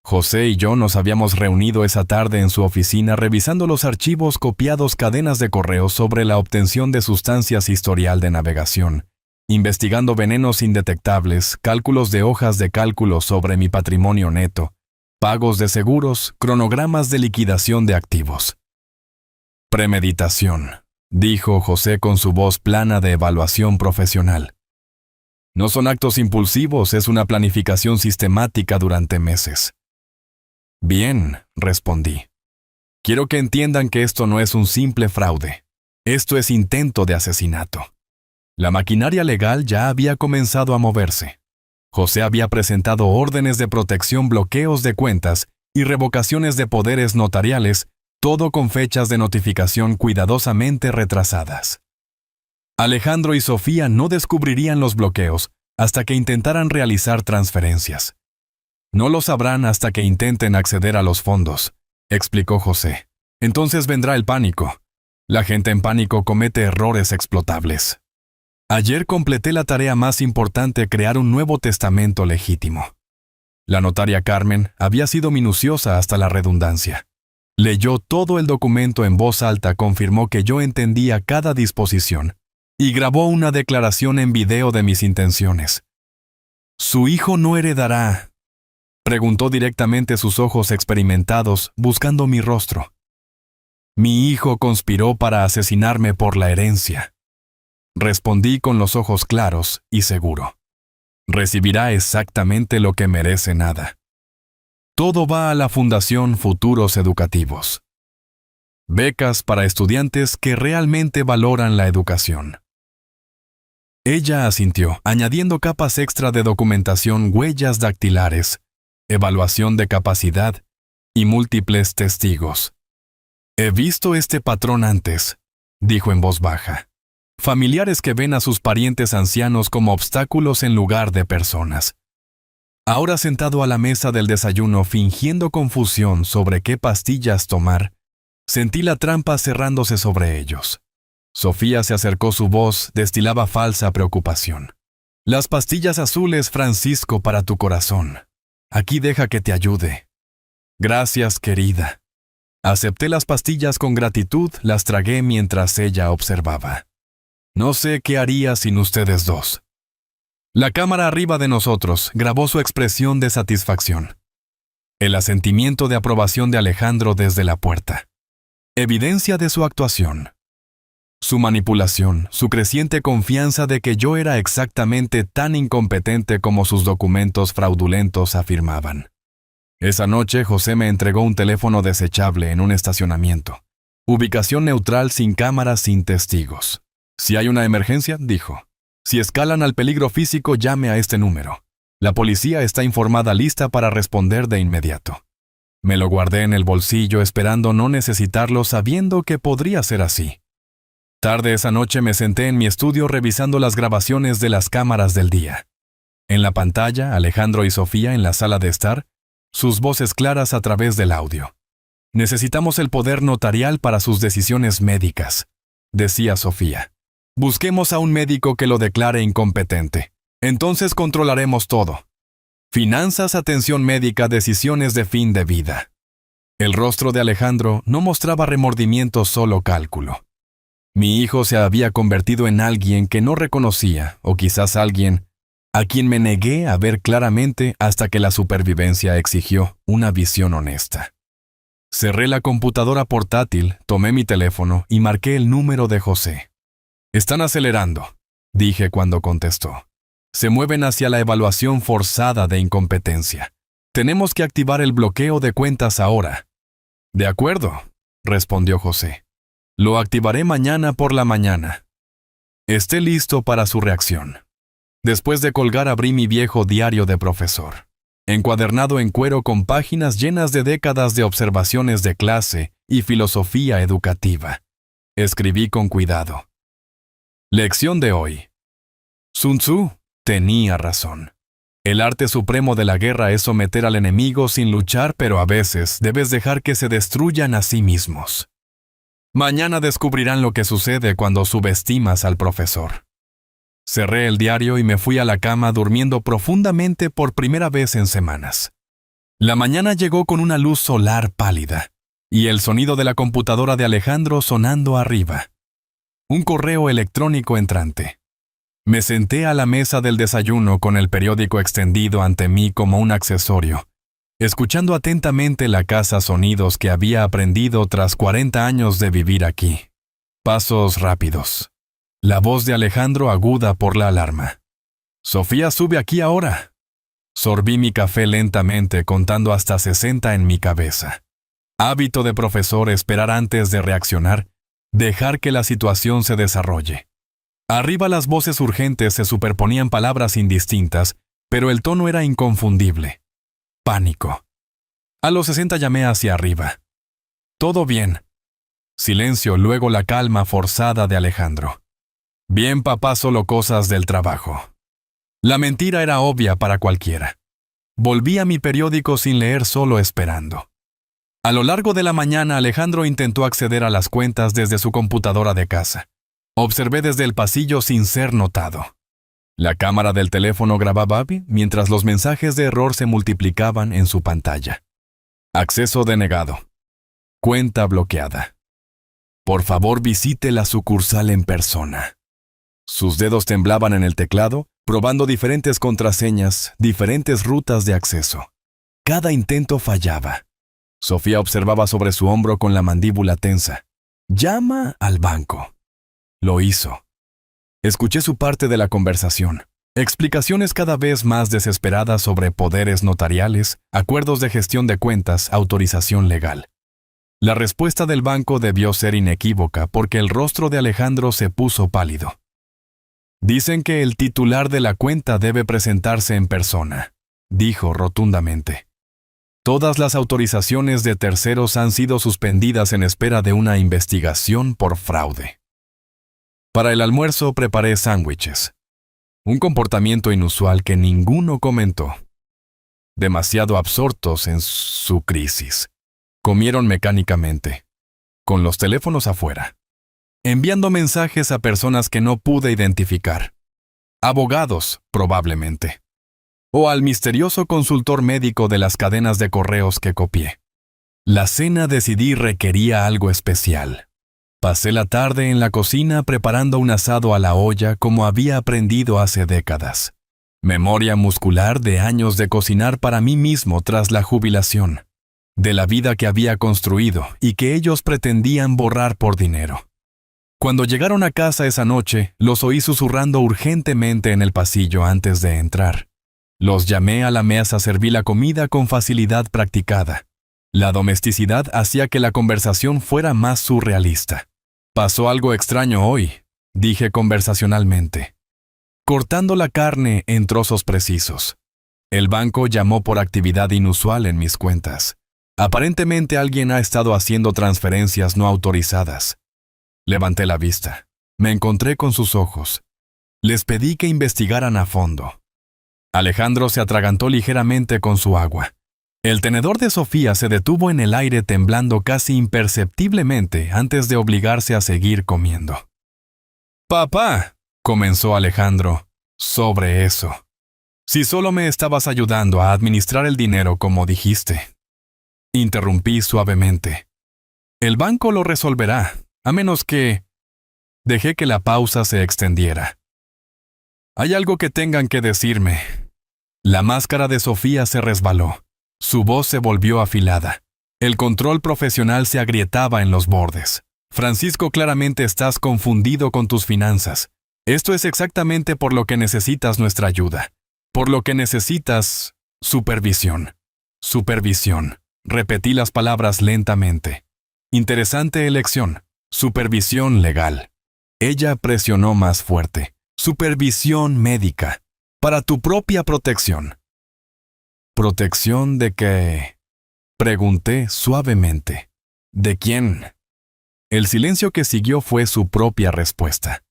José y yo nos habíamos reunido esa tarde en su oficina revisando los archivos copiados, cadenas de correos sobre la obtención de sustancias, historial de navegación, investigando venenos indetectables, cálculos de hojas de cálculo sobre mi patrimonio neto, pagos de seguros, cronogramas de liquidación de activos. Premeditación, dijo José con su voz plana de evaluación profesional. No son actos impulsivos, es una planificación sistemática durante meses. Bien, respondí. Quiero que entiendan que esto no es un simple fraude. Esto es intento de asesinato. La maquinaria legal ya había comenzado a moverse. José había presentado órdenes de protección, bloqueos de cuentas y revocaciones de poderes notariales, todo con fechas de notificación cuidadosamente retrasadas. Alejandro y Sofía no descubrirían los bloqueos hasta que intentaran realizar transferencias. No lo sabrán hasta que intenten acceder a los fondos, explicó José. Entonces vendrá el pánico. La gente en pánico comete errores explotables. Ayer completé la tarea más importante, crear un nuevo testamento legítimo. La notaria Carmen había sido minuciosa hasta la redundancia. Leyó todo el documento en voz alta, confirmó que yo entendía cada disposición y grabó una declaración en video de mis intenciones. «¿Su hijo no heredará?», preguntó directamente, sus ojos experimentados buscando mi rostro. «Mi hijo conspiró para asesinarme por la herencia», respondí con los ojos claros y seguro. «Recibirá exactamente lo que merece, nada. Todo va a la Fundación Futuros Educativos. Becas para estudiantes que realmente valoran la educación». Ella asintió, añadiendo capas extra de documentación, huellas dactilares, evaluación de capacidad y múltiples testigos. «He visto este patrón antes», dijo en voz baja. «Familiares que ven a sus parientes ancianos como obstáculos en lugar de personas. Ahora, sentado a la mesa del desayuno, fingiendo confusión sobre qué pastillas tomar, sentí la trampa cerrándose sobre ellos». Sofía se acercó, su voz destilaba falsa preocupación. «Las pastillas azules, Francisco, para tu corazón. Aquí, deja que te ayude». «Gracias, querida». Acepté las pastillas con gratitud, las tragué mientras ella observaba. «No sé qué haría sin ustedes dos». La cámara arriba de nosotros grabó su expresión de satisfacción. El asentimiento de aprobación de Alejandro desde la puerta. Evidencia de su actuación. Su manipulación, su creciente confianza de que yo era exactamente tan incompetente como sus documentos fraudulentos afirmaban. Esa noche José me entregó un teléfono desechable en un estacionamiento. Ubicación neutral, sin cámaras, sin testigos. Si hay una emergencia, dijo. Si escalan al peligro físico, llame a este número. La policía está informada, lista para responder de inmediato. Me lo guardé en el bolsillo esperando no necesitarlo, sabiendo que podría ser así. Tarde esa noche me senté en mi estudio revisando las grabaciones de las cámaras del día. En la pantalla, Alejandro y Sofía en la sala de estar, sus voces claras a través del audio. Necesitamos el poder notarial para sus decisiones médicas, decía Sofía. Busquemos a un médico que lo declare incompetente. Entonces controlaremos todo. Finanzas, atención médica, decisiones de fin de vida. El rostro de Alejandro no mostraba remordimiento, solo cálculo. Mi hijo se había convertido en alguien que no reconocía, o quizás alguien a quien me negué a ver claramente hasta que la supervivencia exigió una visión honesta. Cerré la computadora portátil, tomé mi teléfono y marqué el número de José. «Están acelerando», dije cuando contestó. «Se mueven hacia la evaluación forzada de incompetencia. Tenemos que activar el bloqueo de cuentas ahora». «De acuerdo», respondió José. «Lo activaré mañana por la mañana». Esté listo para su reacción. Después de colgar abrí mi viejo diario de profesor, encuadernado en cuero con páginas llenas de décadas de observaciones de clase y filosofía educativa. Escribí con cuidado. Lección de hoy. Sun Tzu tenía razón. El arte supremo de la guerra es someter al enemigo sin luchar, pero a veces debes dejar que se destruyan a sí mismos. Mañana descubrirán lo que sucede cuando subestimas al profesor. Cerré el diario y me fui a la cama durmiendo profundamente por primera vez en semanas. La mañana llegó con una luz solar pálida y el sonido de la computadora de Alejandro sonando arriba. Un correo electrónico entrante. Me senté a la mesa del desayuno con el periódico extendido ante mí como un accesorio, escuchando atentamente la casa sonidos que había aprendido tras 40 años de vivir aquí. Pasos rápidos. La voz de Alejandro aguda por la alarma. «Sofía, sube aquí ahora». Sorbí mi café lentamente, contando hasta 60 en mi cabeza. Hábito de profesor: esperar antes de reaccionar, dejar que la situación se desarrolle. Arriba las voces urgentes se superponían, palabras indistintas, pero el tono era inconfundible. Pánico. A los 60 llamé hacia arriba. «Todo bien». Silencio, luego la calma forzada de Alejandro. «Bien, papá, solo cosas del trabajo». La mentira era obvia para cualquiera. Volví a mi periódico sin leer, solo esperando. A lo largo de la mañana, Alejandro intentó acceder a las cuentas desde su computadora de casa. Observé desde el pasillo sin ser notado. La cámara del teléfono grababa mientras los mensajes de error se multiplicaban en su pantalla. Acceso denegado. Cuenta bloqueada. Por favor, visite la sucursal en persona. Sus dedos temblaban en el teclado, probando diferentes contraseñas, diferentes rutas de acceso. Cada intento fallaba. Sofía observaba sobre su hombro con la mandíbula tensa. «Llama al banco». Lo hizo. Escuché su parte de la conversación. Explicaciones cada vez más desesperadas sobre poderes notariales, acuerdos de gestión de cuentas, autorización legal. La respuesta del banco debió ser inequívoca porque el rostro de Alejandro se puso pálido. «Dicen que el titular de la cuenta debe presentarse en persona», dijo rotundamente. «Todas las autorizaciones de terceros han sido suspendidas en espera de una investigación por fraude». Para el almuerzo preparé sándwiches. Un comportamiento inusual que ninguno comentó. Demasiado absortos en su crisis. Comieron mecánicamente, con los teléfonos afuera, enviando mensajes a personas que no pude identificar. Abogados, probablemente. O al misterioso consultor médico de las cadenas de correos que copié. La cena, decidí, requería algo especial. Pasé la tarde en la cocina preparando un asado a la olla como había aprendido hace décadas. Memoria muscular de años de cocinar para mí mismo tras la jubilación, de la vida que había construido y que ellos pretendían borrar por dinero. Cuando llegaron a casa esa noche, los oí susurrando urgentemente en el pasillo antes de entrar. Los llamé a la mesa, serví la comida con facilidad practicada. La domesticidad hacía que la conversación fuera más surrealista. «Pasó algo extraño hoy», dije conversacionalmente, cortando la carne en trozos precisos. El banco llamó por actividad inusual en mis cuentas. Aparentemente alguien ha estado haciendo transferencias no autorizadas. Levanté la vista. Me encontré con sus ojos. Les pedí que investigaran a fondo. Alejandro se atragantó ligeramente con su agua. El tenedor de Sofía se detuvo en el aire temblando casi imperceptiblemente antes de obligarse a seguir comiendo. «Papá», comenzó Alejandro, «sobre eso. Si solo me estabas ayudando a administrar el dinero como dijiste». Interrumpí suavemente. «El banco lo resolverá, a menos que...». Dejé que la pausa se extendiera. «Hay algo que tengan que decirme». La máscara de Sofía se resbaló. Su voz se volvió afilada. El control profesional se agrietaba en los bordes. «Francisco, claramente estás confundido con tus finanzas. Esto es exactamente por lo que necesitas nuestra ayuda. Por lo que necesitas supervisión. Supervisión». Repetí las palabras lentamente. Interesante elección. Supervisión legal. Ella presionó más fuerte. Supervisión médica. Para tu propia protección. ¿Protección de qué?, pregunté suavemente. ¿De quién? El silencio que siguió fue su propia respuesta.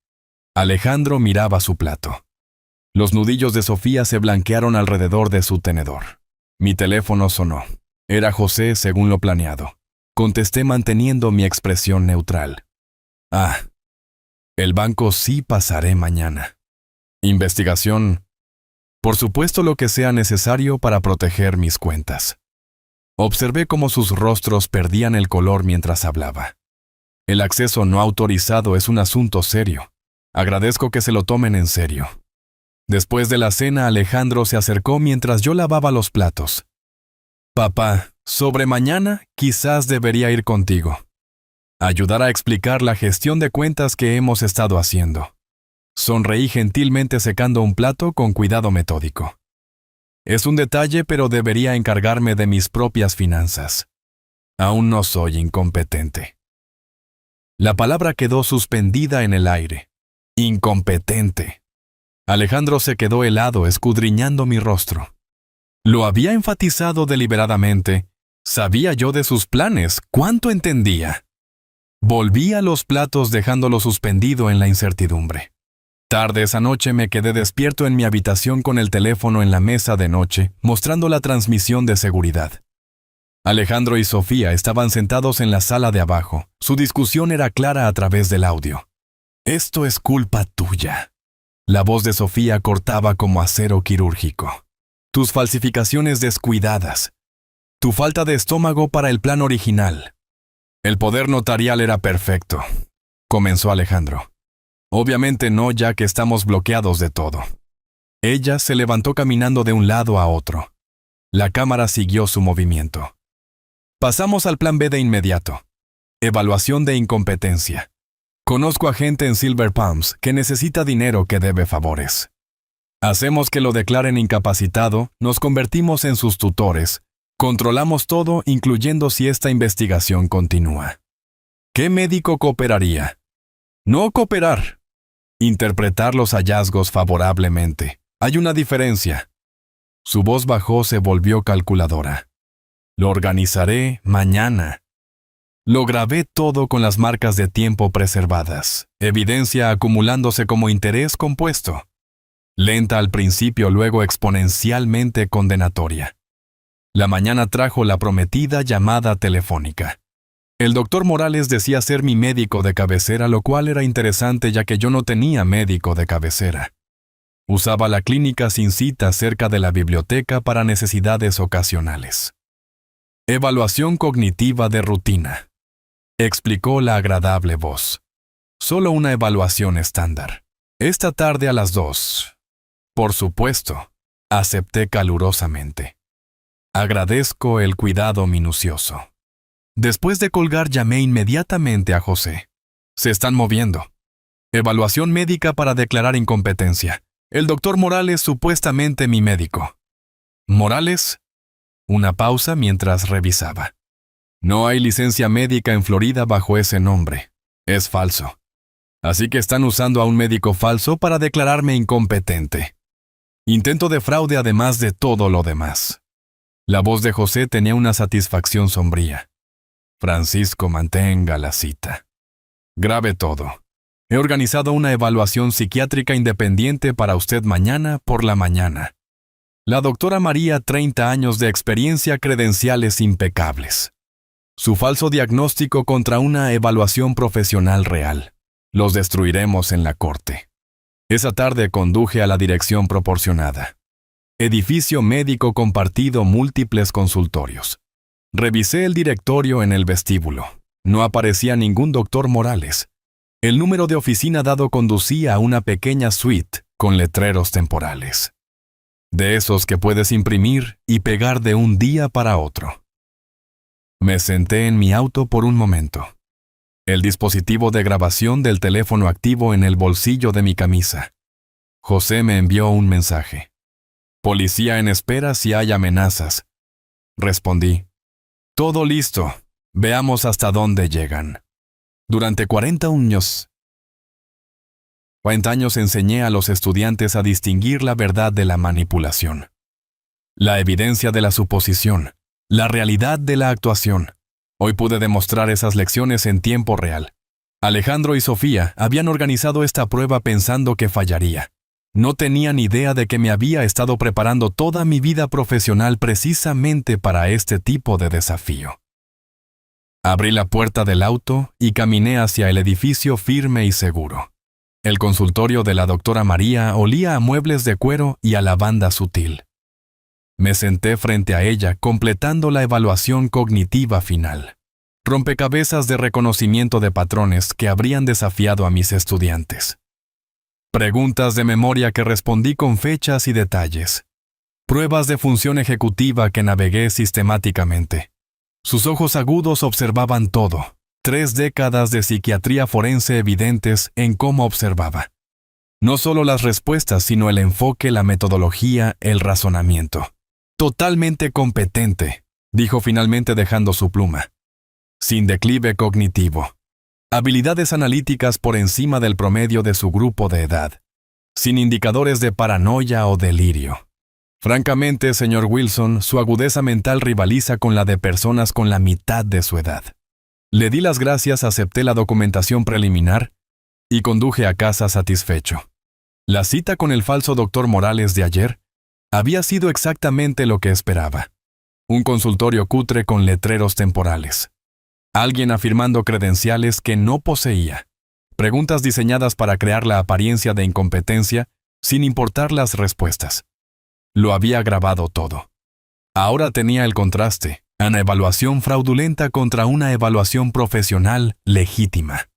Alejandro miraba su plato. Los nudillos de Sofía se blanquearon alrededor de su tenedor. Mi teléfono sonó. Era José según lo planeado. Contesté manteniendo mi expresión neutral. «Ah, el banco sí pasaré mañana. Investigación. Por supuesto lo que sea necesario para proteger mis cuentas». Observé cómo sus rostros perdían el color mientras hablaba. El acceso no autorizado es un asunto serio. Agradezco que se lo tomen en serio. Después de la cena, Alejandro se acercó mientras yo lavaba los platos. «Papá, sobre mañana quizás debería ir contigo. Ayudar a explicar la gestión de cuentas que hemos estado haciendo». Sonreí gentilmente secando un plato con cuidado metódico. «Es un detalle, pero debería encargarme de mis propias finanzas. Aún no soy incompetente». La palabra quedó suspendida en el aire. Incompetente. Alejandro se quedó helado escudriñando mi rostro. Lo había enfatizado deliberadamente. Sabía yo de sus planes. ¿Cuánto entendía? Volví a los platos dejándolo suspendido en la incertidumbre. Tarde esa noche me quedé despierto en mi habitación con el teléfono en la mesa de noche, mostrando la transmisión de seguridad. Alejandro y Sofía estaban sentados en la sala de abajo. Su discusión era clara a través del audio. «Esto es culpa tuya». La voz de Sofía cortaba como acero quirúrgico. «Tus falsificaciones descuidadas. Tu falta de estómago para el plan original». «El poder notarial era perfecto», comenzó Alejandro. «Obviamente no, ya que estamos bloqueados de todo». Ella se levantó caminando de un lado a otro. La cámara siguió su movimiento. «Pasamos al plan B de inmediato. Evaluación de incompetencia. Conozco a gente en Silver Palms que necesita dinero que debe favores. Hacemos que lo declaren incapacitado, nos convertimos en sus tutores, controlamos todo, incluyendo si esta investigación continúa. ¿Qué médico cooperaría? No cooperar. Interpretar los hallazgos favorablemente. Hay una diferencia». Su voz bajó, se volvió calculadora. «Lo organizaré mañana». Lo grabé todo con las marcas de tiempo preservadas, evidencia acumulándose como interés compuesto. Lenta al principio, luego exponencialmente condenatoria. La mañana trajo la prometida llamada telefónica. El doctor Morales decía ser mi médico de cabecera, lo cual era interesante ya que yo no tenía médico de cabecera. Usaba la clínica sin cita cerca de la biblioteca para necesidades ocasionales. «Evaluación cognitiva de rutina», explicó la agradable voz. «Solo una evaluación estándar. Esta tarde a las 2. Por supuesto, acepté calurosamente. Agradezco el cuidado minucioso. Después de colgar, llamé inmediatamente a José. Se están moviendo. Evaluación médica para declarar incompetencia. El doctor Morales, supuestamente mi médico. ¿Morales? Una pausa mientras revisaba. No hay licencia médica en Florida bajo ese nombre. Es falso. Así que están usando a un médico falso para declararme incompetente. Intento de fraude además de todo lo demás. La voz de José tenía una satisfacción sombría. Francisco, mantenga la cita. Grabe todo. He organizado una evaluación psiquiátrica independiente para usted mañana por la mañana. La doctora María, 30 años de experiencia, credenciales impecables. Su falso diagnóstico contra una evaluación profesional real. Los destruiremos en la corte. Esa tarde conduje a la dirección proporcionada. Edificio médico compartido, múltiples consultorios. Revisé el directorio en el vestíbulo. No aparecía ningún doctor Morales. El número de oficina dado conducía a una pequeña suite con letreros temporales. De esos que puedes imprimir y pegar de un día para otro. Me senté en mi auto por un momento. El dispositivo de grabación del teléfono activo en el bolsillo de mi camisa. José me envió un mensaje. Policía en espera si hay amenazas. Respondí. Todo listo. Veamos hasta dónde llegan. Durante 40 años enseñé a los estudiantes a distinguir la verdad de la manipulación. La evidencia de la suposición. La realidad de la actuación. Hoy pude demostrar esas lecciones en tiempo real. Alejandro y Sofía habían organizado esta prueba pensando que fallaría. No tenían idea de que me había estado preparando toda mi vida profesional precisamente para este tipo de desafío. Abrí la puerta del auto y caminé hacia el edificio firme y seguro. El consultorio de la doctora María olía a muebles de cuero y a lavanda sutil. Me senté frente a ella, completando la evaluación cognitiva final. Rompecabezas de reconocimiento de patrones que habrían desafiado a mis estudiantes. Preguntas de memoria que respondí con fechas y detalles. Pruebas de función ejecutiva que navegué sistemáticamente. Sus ojos agudos observaban todo. 3 décadas de psiquiatría forense evidentes en cómo observaba. No solo las respuestas, sino el enfoque, la metodología, el razonamiento. Totalmente competente, dijo finalmente dejando su pluma. Sin declive cognitivo. Habilidades analíticas por encima del promedio de su grupo de edad. Sin indicadores de paranoia o delirio. Francamente, señor Wilson, su agudeza mental rivaliza con la de personas con la mitad de su edad. Le di las gracias, acepté la documentación preliminar y conduje a casa satisfecho. La cita con el falso doctor Morales de ayer había sido exactamente lo que esperaba. Un consultorio cutre con letreros temporales. Alguien afirmando credenciales que no poseía. Preguntas diseñadas para crear la apariencia de incompetencia sin importar las respuestas. Lo había grabado todo. Ahora tenía el contraste, una evaluación fraudulenta contra una evaluación profesional legítima.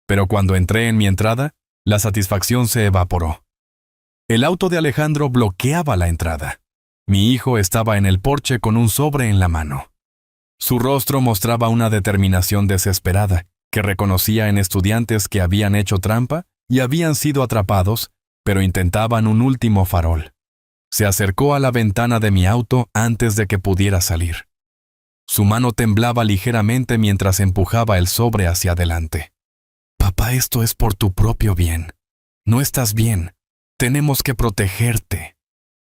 Pero cuando entré en mi entrada, la satisfacción se evaporó. El auto de Alejandro bloqueaba la entrada. Mi hijo estaba en el porche con un sobre en la mano. Su rostro mostraba una determinación desesperada, que reconocía en estudiantes que habían hecho trampa y habían sido atrapados, pero intentaban un último farol. Se acercó a la ventana de mi auto antes de que pudiera salir. Su mano temblaba ligeramente mientras empujaba el sobre hacia adelante. Papá, esto es por tu propio bien. No estás bien. Tenemos que protegerte.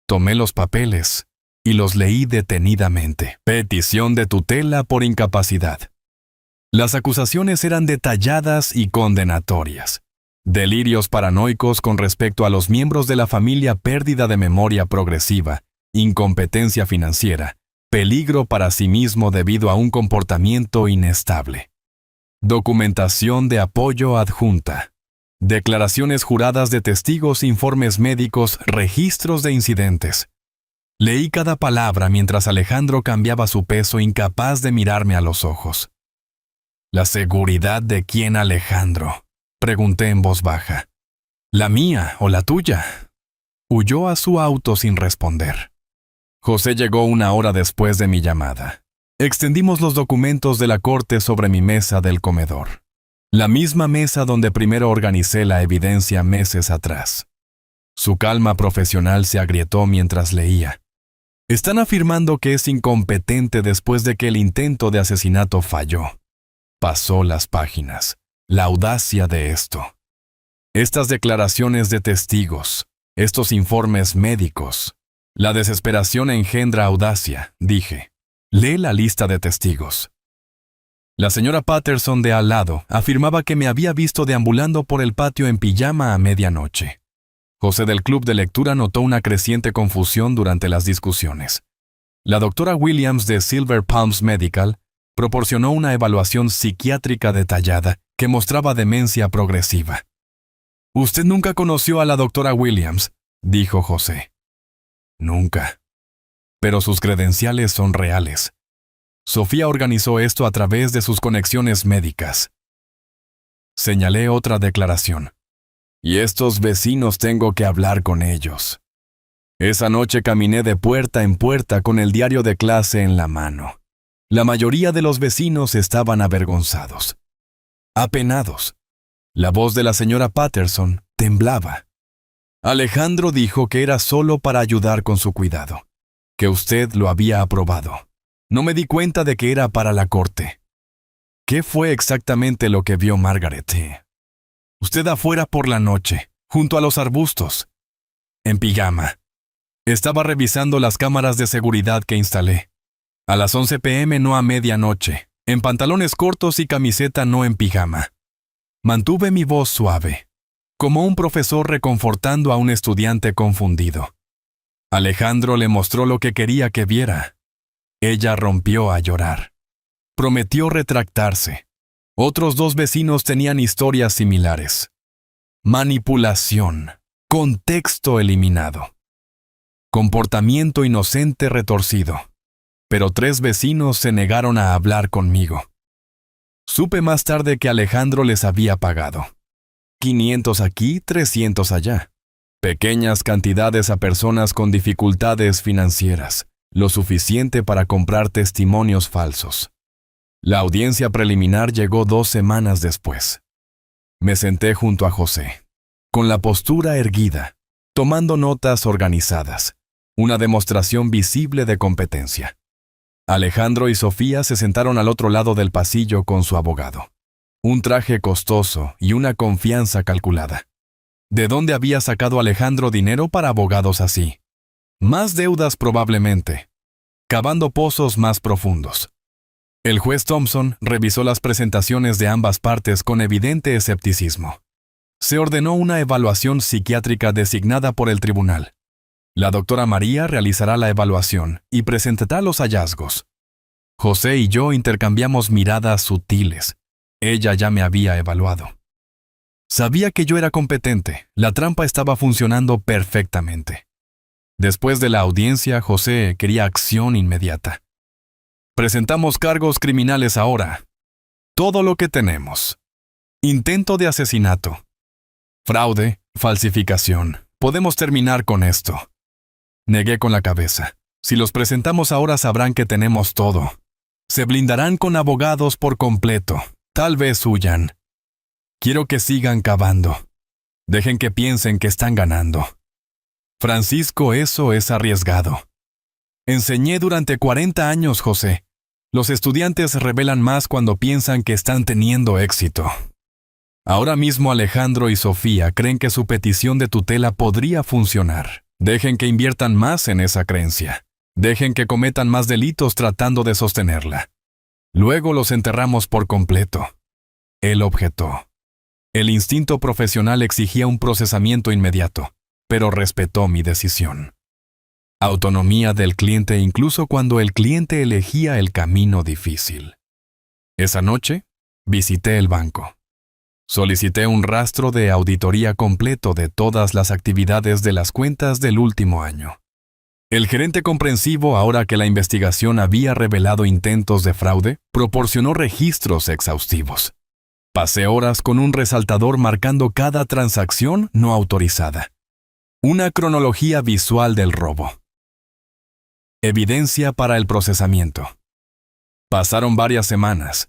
Tomé los papeles y los leí detenidamente. Petición de tutela por incapacidad. Las acusaciones eran detalladas y condenatorias. Delirios paranoicos con respecto a los miembros de la familia, pérdida de memoria progresiva, incompetencia financiera, peligro para sí mismo debido a un comportamiento inestable. Documentación de apoyo adjunta. Declaraciones juradas de testigos, informes médicos, registros de incidentes. Leí cada palabra mientras Alejandro cambiaba su peso, incapaz de mirarme a los ojos. ¿La seguridad de quién, Alejandro?, pregunté en voz baja. ¿La mía o la tuya? huyó a su auto sin responder. José llegó 1 hora después de mi llamada. Extendimos los documentos de la corte sobre mi mesa del comedor. La misma mesa donde primero organicé la evidencia meses atrás. Su calma profesional se agrietó mientras leía. Están afirmando que es incompetente después de que el intento de asesinato falló. Pasó las páginas. La audacia de esto. Estas declaraciones de testigos, estos informes médicos. La desesperación engendra audacia, dije. Lee la lista de testigos. La señora Patterson de al lado afirmaba que me había visto deambulando por el patio en pijama a medianoche. José del club de lectura notó una creciente confusión durante las discusiones. La doctora Williams de Silver Palms Medical proporcionó una evaluación psiquiátrica detallada que mostraba demencia progresiva. «Usted nunca conoció a la doctora Williams», dijo José. «Nunca. Pero sus credenciales son reales. Sofía organizó esto a través de sus conexiones médicas». Señalé otra declaración. «Y estos vecinos tengo que hablar con ellos». Esa noche caminé de puerta en puerta con el diario de clase en la mano. La mayoría de los vecinos estaban avergonzados, apenados. La voz de la señora Patterson temblaba. Alejandro dijo que era solo para ayudar con su cuidado, que usted lo había aprobado. No me di cuenta de que era para la corte. ¿Qué fue exactamente lo que vio Margaret? Usted afuera por la noche, junto a los arbustos, en pijama. Estaba revisando las cámaras de seguridad que instalé. A las 11 p.m. no a medianoche, en pantalones cortos y camiseta no en pijama. Mantuve mi voz suave, como un profesor reconfortando a un estudiante confundido. Alejandro le mostró lo que quería que viera. Ella rompió a llorar. Prometió retractarse. Otros 2 vecinos tenían historias similares. Manipulación. Contexto eliminado. Comportamiento inocente retorcido. Pero 3 vecinos se negaron a hablar conmigo. Supe más tarde que Alejandro les había pagado. 500 aquí, 300 allá. Pequeñas cantidades a personas con dificultades financieras, lo suficiente para comprar testimonios falsos. La audiencia preliminar llegó 2 semanas después. Me senté junto a José, con la postura erguida, tomando notas organizadas, una demostración visible de competencia. Alejandro y Sofía se sentaron al otro lado del pasillo con su abogado. Un traje costoso y una confianza calculada. ¿De dónde había sacado Alejandro dinero para abogados así? Más deudas probablemente, cavando pozos más profundos. El juez Thompson revisó las presentaciones de ambas partes con evidente escepticismo. Se ordenó una evaluación psiquiátrica designada por el tribunal. La doctora María realizará la evaluación y presentará los hallazgos. José y yo intercambiamos miradas sutiles. Ella ya me había evaluado. Sabía que yo era competente. La trampa estaba funcionando perfectamente. Después de la audiencia, José quería acción inmediata. Presentamos cargos criminales ahora. Todo lo que tenemos. Intento de asesinato. Fraude, falsificación. Podemos terminar con esto. Negué con la cabeza. Si los presentamos ahora sabrán que tenemos todo. Se blindarán con abogados por completo. Tal vez huyan. Quiero que sigan cavando. Dejen que piensen que están ganando. Francisco, eso es arriesgado. Enseñé durante 40 años, José. Los estudiantes revelan más cuando piensan que están teniendo éxito. Ahora mismo Alejandro y Sofía creen que su petición de tutela podría funcionar. Dejen que inviertan más en esa creencia. Dejen que cometan más delitos tratando de sostenerla. Luego los enterramos por completo. Él objetó. El instinto profesional exigía un procesamiento inmediato, pero respetó mi decisión. Autonomía del cliente incluso cuando el cliente elegía el camino difícil. Esa noche, visité el banco. Solicité un rastro de auditoría completo de todas las actividades de las cuentas del último año. El gerente comprensivo, ahora que la investigación había revelado intentos de fraude, proporcionó registros exhaustivos. Pasé horas con un resaltador marcando cada transacción no autorizada. Una cronología visual del robo. Evidencia para el procesamiento. Pasaron varias semanas.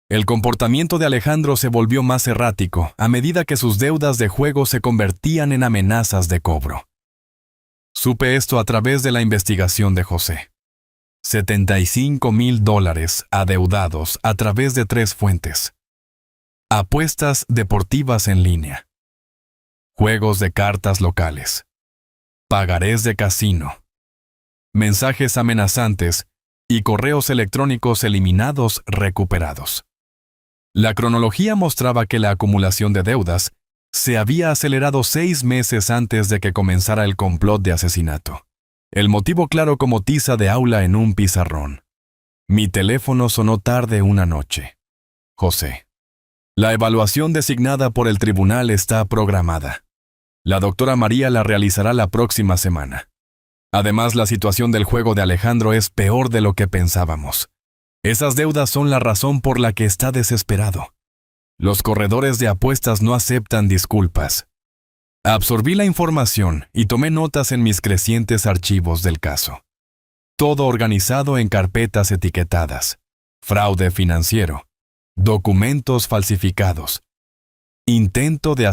El comportamiento de Alejandro se volvió más errático a medida que sus deudas de juego se convertían en amenazas de cobro. Supe esto a través de la investigación de José. $75,000 adeudados a través de 3 fuentes. Apuestas deportivas en línea. Juegos de cartas locales. Pagarés de casino. Mensajes amenazantes y correos electrónicos eliminados recuperados. La cronología mostraba que la acumulación de deudas se había acelerado 6 meses antes de que comenzara el complot de asesinato. El motivo claro como tiza de aula en un pizarrón. Mi teléfono sonó tarde una noche. José. La evaluación designada por el tribunal está programada. La doctora María la realizará la próxima semana. Además, la situación del juego de Alejandro es peor de lo que pensábamos. Esas deudas son la razón por la que está desesperado. Los corredores de apuestas no aceptan disculpas. Absorbí la información y tomé notas en mis crecientes archivos del caso. Todo organizado en carpetas etiquetadas. Fraude financiero. Documentos falsificados. Intento de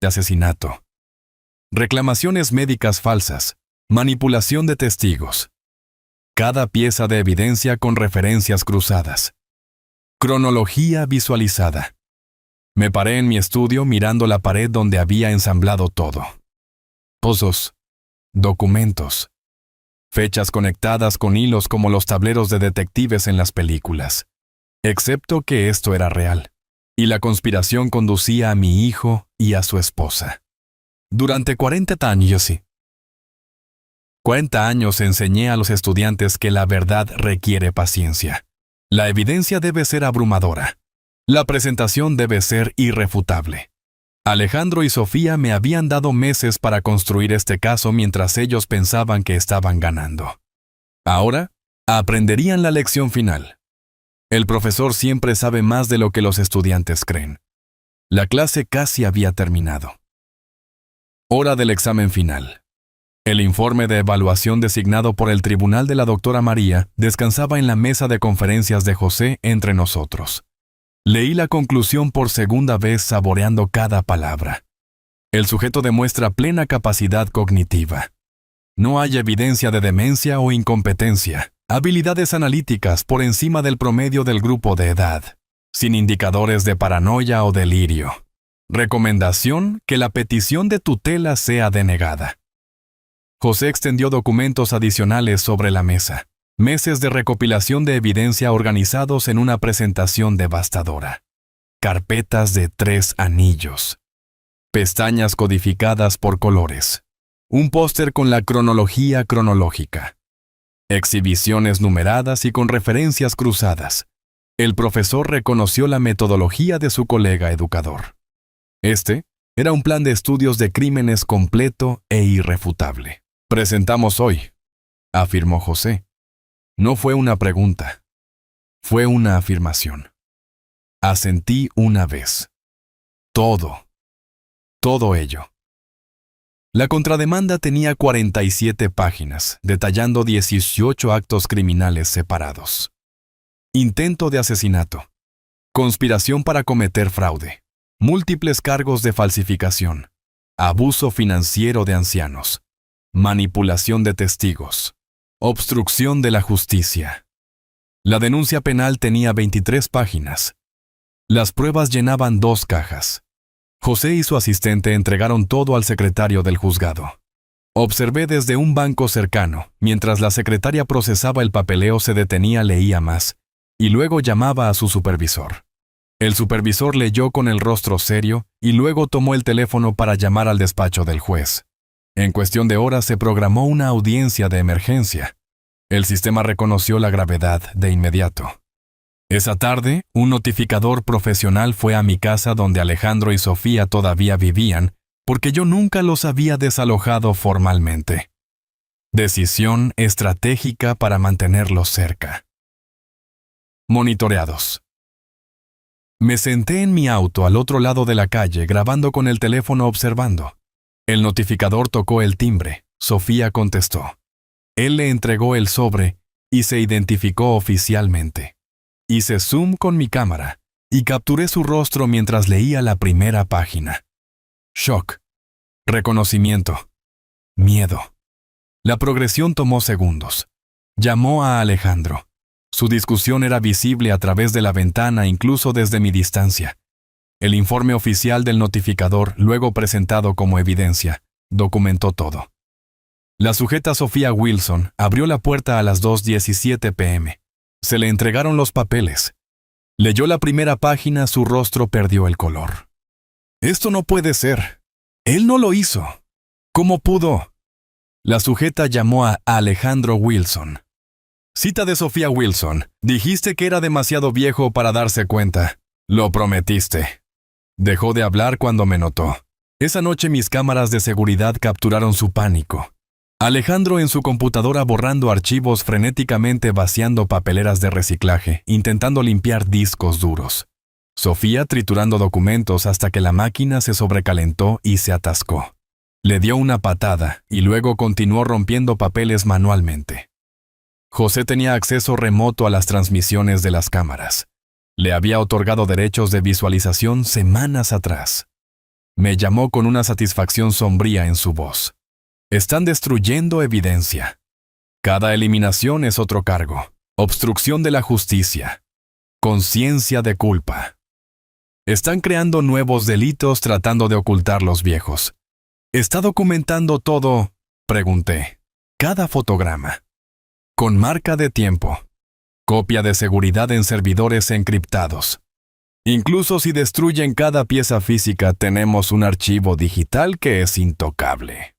asesinato. Reclamaciones médicas falsas. Manipulación de testigos. Cada pieza de evidencia con referencias cruzadas. Cronología visualizada. Me paré en mi estudio mirando la pared donde había ensamblado todo. Pozos. Documentos. Fechas conectadas con hilos como los tableros de detectives en las películas. Excepto que esto era real. Y la conspiración conducía a mi hijo y a su esposa. Durante 40 años enseñé a los estudiantes que la verdad requiere paciencia. La evidencia debe ser abrumadora. La presentación debe ser irrefutable. Alejandro y Sofía me habían dado meses para construir este caso mientras ellos pensaban que estaban ganando. Ahora, aprenderían la lección final. El profesor siempre sabe más de lo que los estudiantes creen. La clase casi había terminado. Hora del examen final. El informe de evaluación designado por el tribunal de la doctora María descansaba en la mesa de conferencias de José entre nosotros. Leí la conclusión por segunda vez saboreando cada palabra. El sujeto demuestra plena capacidad cognitiva. No hay evidencia de demencia o incompetencia, habilidades analíticas por encima del promedio del grupo de edad, sin indicadores de paranoia o delirio. Recomendación: que la petición de tutela sea denegada. José extendió documentos adicionales sobre la mesa. Meses de recopilación de evidencia organizados en una presentación devastadora. Carpetas de 3 anillos. Pestañas codificadas por colores. Un póster con la cronología cronológica. Exhibiciones numeradas y con referencias cruzadas. El profesor reconoció la metodología de su colega educador. Este era un plan de estudios de crímenes completo e irrefutable. Presentamos hoy, afirmó José. No fue una pregunta. Fue una afirmación. Asentí una vez. Todo ello. La contrademanda tenía 47 páginas, detallando 18 actos criminales separados. Intento de asesinato. Conspiración para cometer fraude. Múltiples cargos de falsificación. Abuso financiero de ancianos. Manipulación de testigos. Obstrucción de la justicia. La denuncia penal tenía 23 páginas. Las pruebas llenaban 2 cajas. José y su asistente entregaron todo al secretario del juzgado. Observé desde un banco cercano, mientras la secretaria procesaba el papeleo, se detenía, leía más, y luego llamaba a su supervisor. El supervisor leyó con el rostro serio y luego tomó el teléfono para llamar al despacho del juez. En cuestión de horas se programó una audiencia de emergencia. El sistema reconoció la gravedad de inmediato. Esa tarde, un notificador profesional fue a mi casa donde Alejandro y Sofía todavía vivían, porque yo nunca los había desalojado formalmente. Decisión estratégica para mantenerlos cerca. Monitoreados. Me senté en mi auto al otro lado de la calle grabando con el teléfono observando. El notificador tocó el timbre. Sofía contestó. Él le entregó el sobre y se identificó oficialmente. Hice zoom con mi cámara y capturé su rostro mientras leía la primera página. Shock. Reconocimiento. Miedo. La progresión tomó segundos. Llamó a Alejandro. Su discusión era visible a través de la ventana, incluso desde mi distancia. El informe oficial del notificador, luego presentado como evidencia, documentó todo. La sujeta Sofía Wilson abrió la puerta a las 2:17 p.m. Se le entregaron los papeles. Leyó la primera página, su rostro perdió el color. Esto no puede ser. Él no lo hizo. ¿Cómo pudo? La sujeta llamó a Alejandro Wilson. Cita de Sofía Wilson. Dijiste que era demasiado viejo para darse cuenta. Lo prometiste. Dejó de hablar cuando me notó. Esa noche mis cámaras de seguridad capturaron su pánico. Alejandro en su computadora borrando archivos, frenéticamente vaciando papeleras de reciclaje, intentando limpiar discos duros. Sofía triturando documentos hasta que la máquina se sobrecalentó y se atascó. Le dio una patada y luego continuó rompiendo papeles manualmente. José tenía acceso remoto a las transmisiones de las cámaras. Le había otorgado derechos de visualización semanas atrás. Me llamó con una satisfacción sombría en su voz. Están destruyendo evidencia. Cada eliminación es otro cargo. Obstrucción de la justicia. Conciencia de culpa. Están creando nuevos delitos tratando de ocultar los viejos. ¿Está documentando todo? Pregunté. Cada fotograma. Con marca de tiempo. Copia de seguridad en servidores encriptados. Incluso si destruyen cada pieza física, tenemos un archivo digital que es intocable.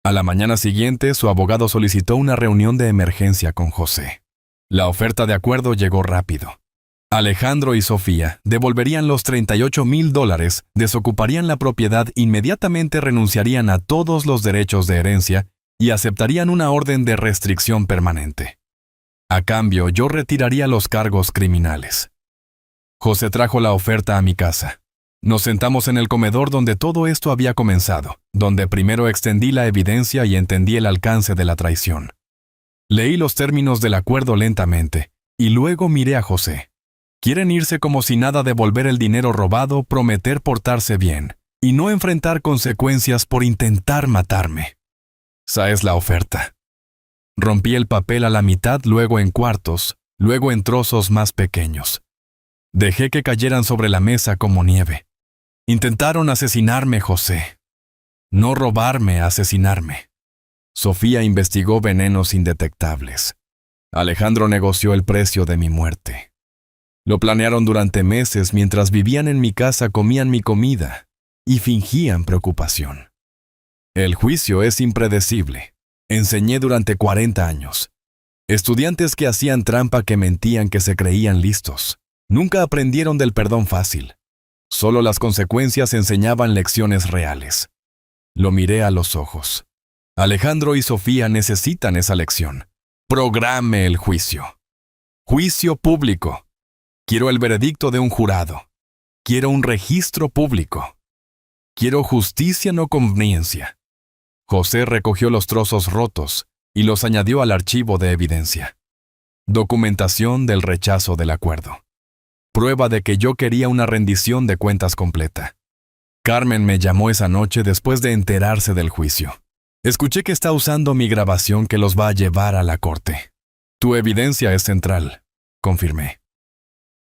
A la mañana siguiente, su abogado solicitó una reunión de emergencia con José. La oferta de acuerdo llegó rápido. Alejandro y Sofía devolverían los $38,000, desocuparían la propiedad, inmediatamente renunciarían a todos los derechos de herencia y aceptarían una orden de restricción permanente. A cambio, yo retiraría los cargos criminales. José trajo la oferta a mi casa. Nos sentamos en el comedor donde todo esto había comenzado, donde primero extendí la evidencia y entendí el alcance de la traición. Leí los términos del acuerdo lentamente, y luego miré a José. Quieren irse como si nada, devolver el dinero robado, prometer portarse bien, y no enfrentar consecuencias por intentar matarme. Esa es la oferta. Rompí el papel a la mitad, luego en cuartos, luego en trozos más pequeños. Dejé que cayeran sobre la mesa como nieve. Intentaron asesinarme, José. No robarme, asesinarme. Sofía investigó venenos indetectables. Alejandro negoció el precio de mi muerte. Lo planearon durante meses. Mientras vivían en mi casa, comían mi comida y fingían preocupación. El juicio es impredecible. Enseñé durante 40 años. Estudiantes que hacían trampa, que mentían, que se creían listos. Nunca aprendieron del perdón fácil. Solo las consecuencias enseñaban lecciones reales. Lo miré a los ojos. Alejandro y Sofía necesitan esa lección. Programe el juicio. Juicio público. Quiero el veredicto de un jurado. Quiero un registro público. Quiero justicia, no conveniencia. José recogió los trozos rotos y los añadió al archivo de evidencia. Documentación del rechazo del acuerdo. Prueba de que yo quería una rendición de cuentas completa. Carmen me llamó esa noche después de enterarse del juicio. Escuché que está usando mi grabación que los va a llevar a la corte. Tu evidencia es central, confirmé.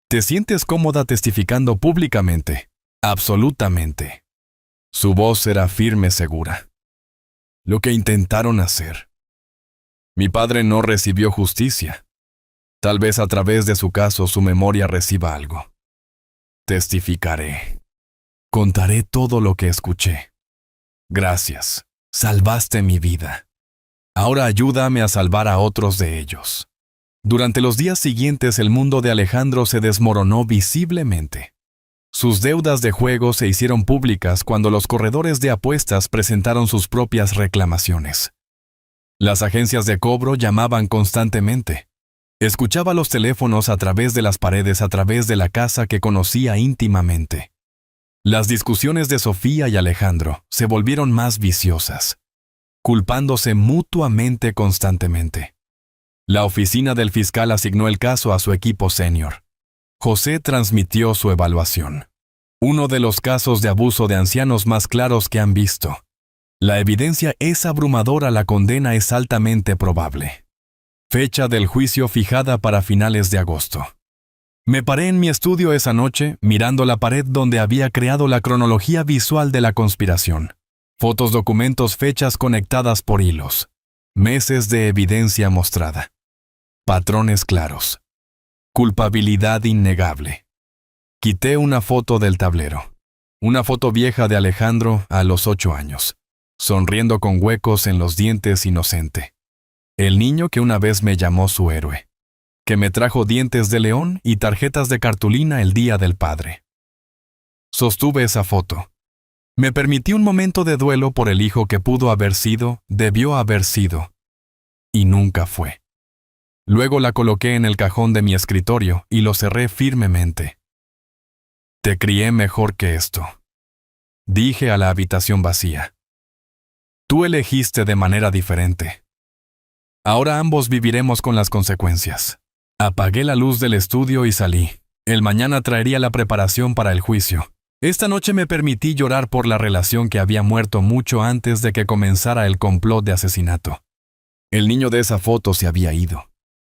¿Te sientes cómoda testificando públicamente? Absolutamente. Su voz era firme, segura. Lo que intentaron hacer. Mi padre no recibió justicia. Tal vez a través de su caso su memoria reciba algo. Testificaré. Contaré todo lo que escuché. Gracias. Salvaste mi vida. Ahora ayúdame a salvar a otros de ellos. Durante los días siguientes, el mundo de Alejandro se desmoronó visiblemente. Sus deudas de juego se hicieron públicas cuando los corredores de apuestas presentaron sus propias reclamaciones. Las agencias de cobro llamaban constantemente. Escuchaba los teléfonos a través de las paredes, a través de la casa que conocía íntimamente. Las discusiones de Sofía y Alejandro se volvieron más viciosas, culpándose mutuamente constantemente. La oficina del fiscal asignó el caso a su equipo senior. José transmitió su evaluación. Uno de los casos de abuso de ancianos más claros que han visto. La evidencia es abrumadora, la condena es altamente probable. Fecha del juicio fijada para finales de agosto. Me paré en mi estudio esa noche, mirando la pared donde había creado la cronología visual de la conspiración. Fotos, documentos, fechas conectadas por hilos. Meses de evidencia mostrada. Patrones claros. Culpabilidad innegable. Quité una foto del tablero. Una foto vieja de Alejandro a los 8 años. Sonriendo con huecos en los dientes, inocente. El niño que una vez me llamó su héroe. Que me trajo dientes de león y tarjetas de cartulina el día del padre. Sostuve esa foto. Me permití un momento de duelo por el hijo que pudo haber sido, debió haber sido, y nunca fue. Luego la coloqué en el cajón de mi escritorio y lo cerré firmemente. Te crié mejor que esto, dije a la habitación vacía. Tú elegiste de manera diferente. Ahora ambos viviremos con las consecuencias. Apagué la luz del estudio y salí. El mañana traería la preparación para el juicio. Esta noche me permití llorar por la relación que había muerto mucho antes de que comenzara el complot de asesinato. El niño de esa foto se había ido.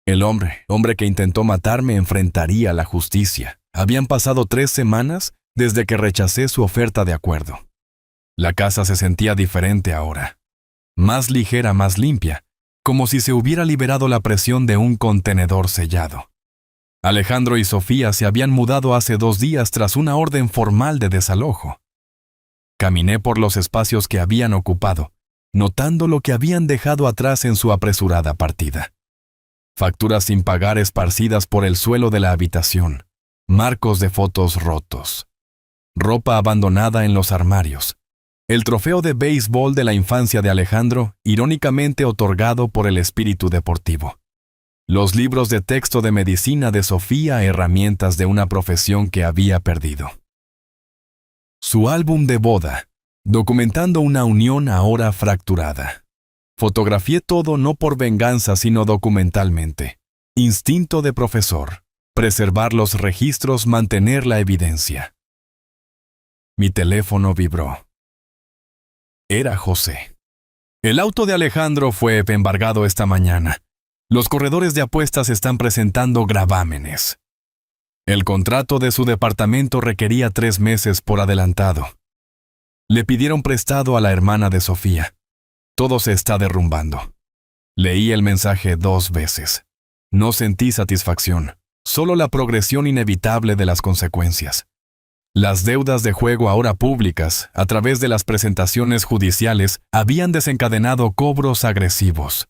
El hombre que intentó matarme, enfrentaría la justicia. Habían pasado 3 semanas desde que rechacé su oferta de acuerdo. La casa se sentía diferente ahora. Más ligera, más limpia, como si se hubiera liberado la presión de un contenedor sellado. Alejandro y Sofía se habían mudado hace 2 días tras una orden formal de desalojo. Caminé por los espacios que habían ocupado, notando lo que habían dejado atrás en su apresurada partida. Facturas sin pagar esparcidas por el suelo de la habitación, marcos de fotos rotos, ropa abandonada en los armarios, el trofeo de béisbol de la infancia de Alejandro, irónicamente otorgado por el espíritu deportivo. Los libros de texto de medicina de Sofía, herramientas de una profesión que había perdido. Su álbum de boda, documentando una unión ahora fracturada. Fotografié todo no por venganza sino documentalmente. Instinto de profesor. Preservar los registros, mantener la evidencia. Mi teléfono vibró. Era José. El auto de Alejandro fue embargado esta mañana. Los corredores de apuestas están presentando gravámenes. El contrato de su departamento requería 3 meses por adelantado. Le pidieron prestado a la hermana de Sofía. Todo se está derrumbando. Leí el mensaje 2 veces. No sentí satisfacción, solo la progresión inevitable de las consecuencias. Las deudas de juego ahora públicas, a través de las presentaciones judiciales, habían desencadenado cobros agresivos.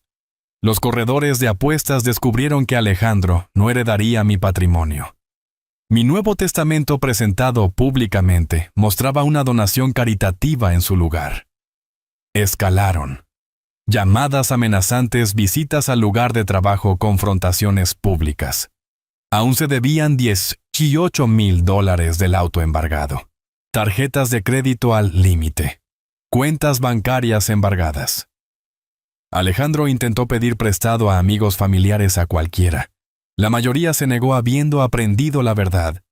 Los corredores de apuestas descubrieron que Alejandro no heredaría mi patrimonio. Mi nuevo testamento presentado públicamente mostraba una donación caritativa en su lugar. Escalaron. Llamadas amenazantes, visitas al lugar de trabajo, confrontaciones públicas. Aún se debían $18,000 del auto embargado. Tarjetas de crédito al límite. Cuentas bancarias embargadas. Alejandro intentó pedir prestado a amigos, familiares, a cualquiera. La mayoría se negó habiendo aprendido la verdad.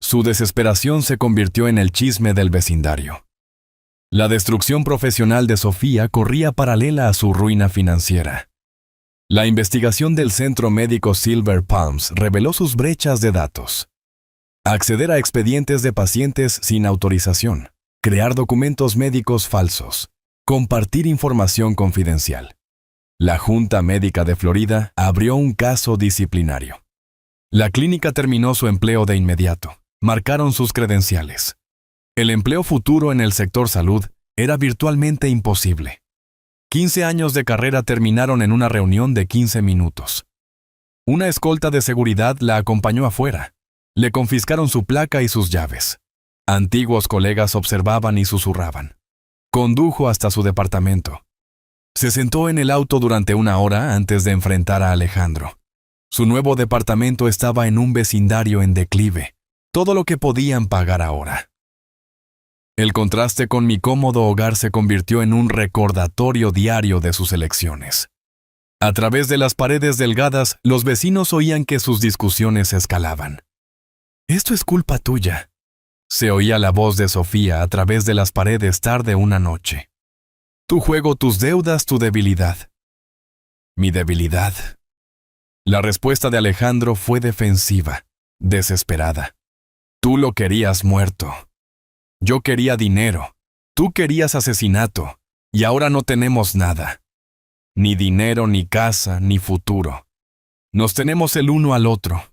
Su desesperación se convirtió en el chisme del vecindario. La destrucción profesional de Sofía corría paralela a su ruina financiera. La investigación del Centro Médico Silver Palms reveló sus brechas de datos. Acceder a expedientes de pacientes sin autorización, crear documentos médicos falsos, compartir información confidencial. La Junta Médica de Florida abrió un caso disciplinario. La clínica terminó su empleo de inmediato. Marcaron sus credenciales. El empleo futuro en el sector salud era virtualmente imposible. 15 años de carrera terminaron en una reunión de 15 minutos. Una escolta de seguridad la acompañó afuera. Le confiscaron su placa y sus llaves. Antiguos colegas observaban y susurraban. Condujo hasta su departamento. Se sentó en el auto durante 1 hora antes de enfrentar a Alejandro. Su nuevo departamento estaba en un vecindario en declive. Todo lo que podían pagar ahora. El contraste con mi cómodo hogar se convirtió en un recordatorio diario de sus elecciones. A través de las paredes delgadas, los vecinos oían que sus discusiones escalaban. «Esto es culpa tuya», se oía la voz de Sofía a través de las paredes tarde una noche. «Tu juego, tus deudas, tu debilidad». ¿Mi debilidad? La respuesta de Alejandro fue defensiva, desesperada. «Tú lo querías muerto. Yo quería dinero. Tú querías asesinato. Y ahora no tenemos nada. Ni dinero, ni casa, ni futuro. Nos tenemos el uno al otro».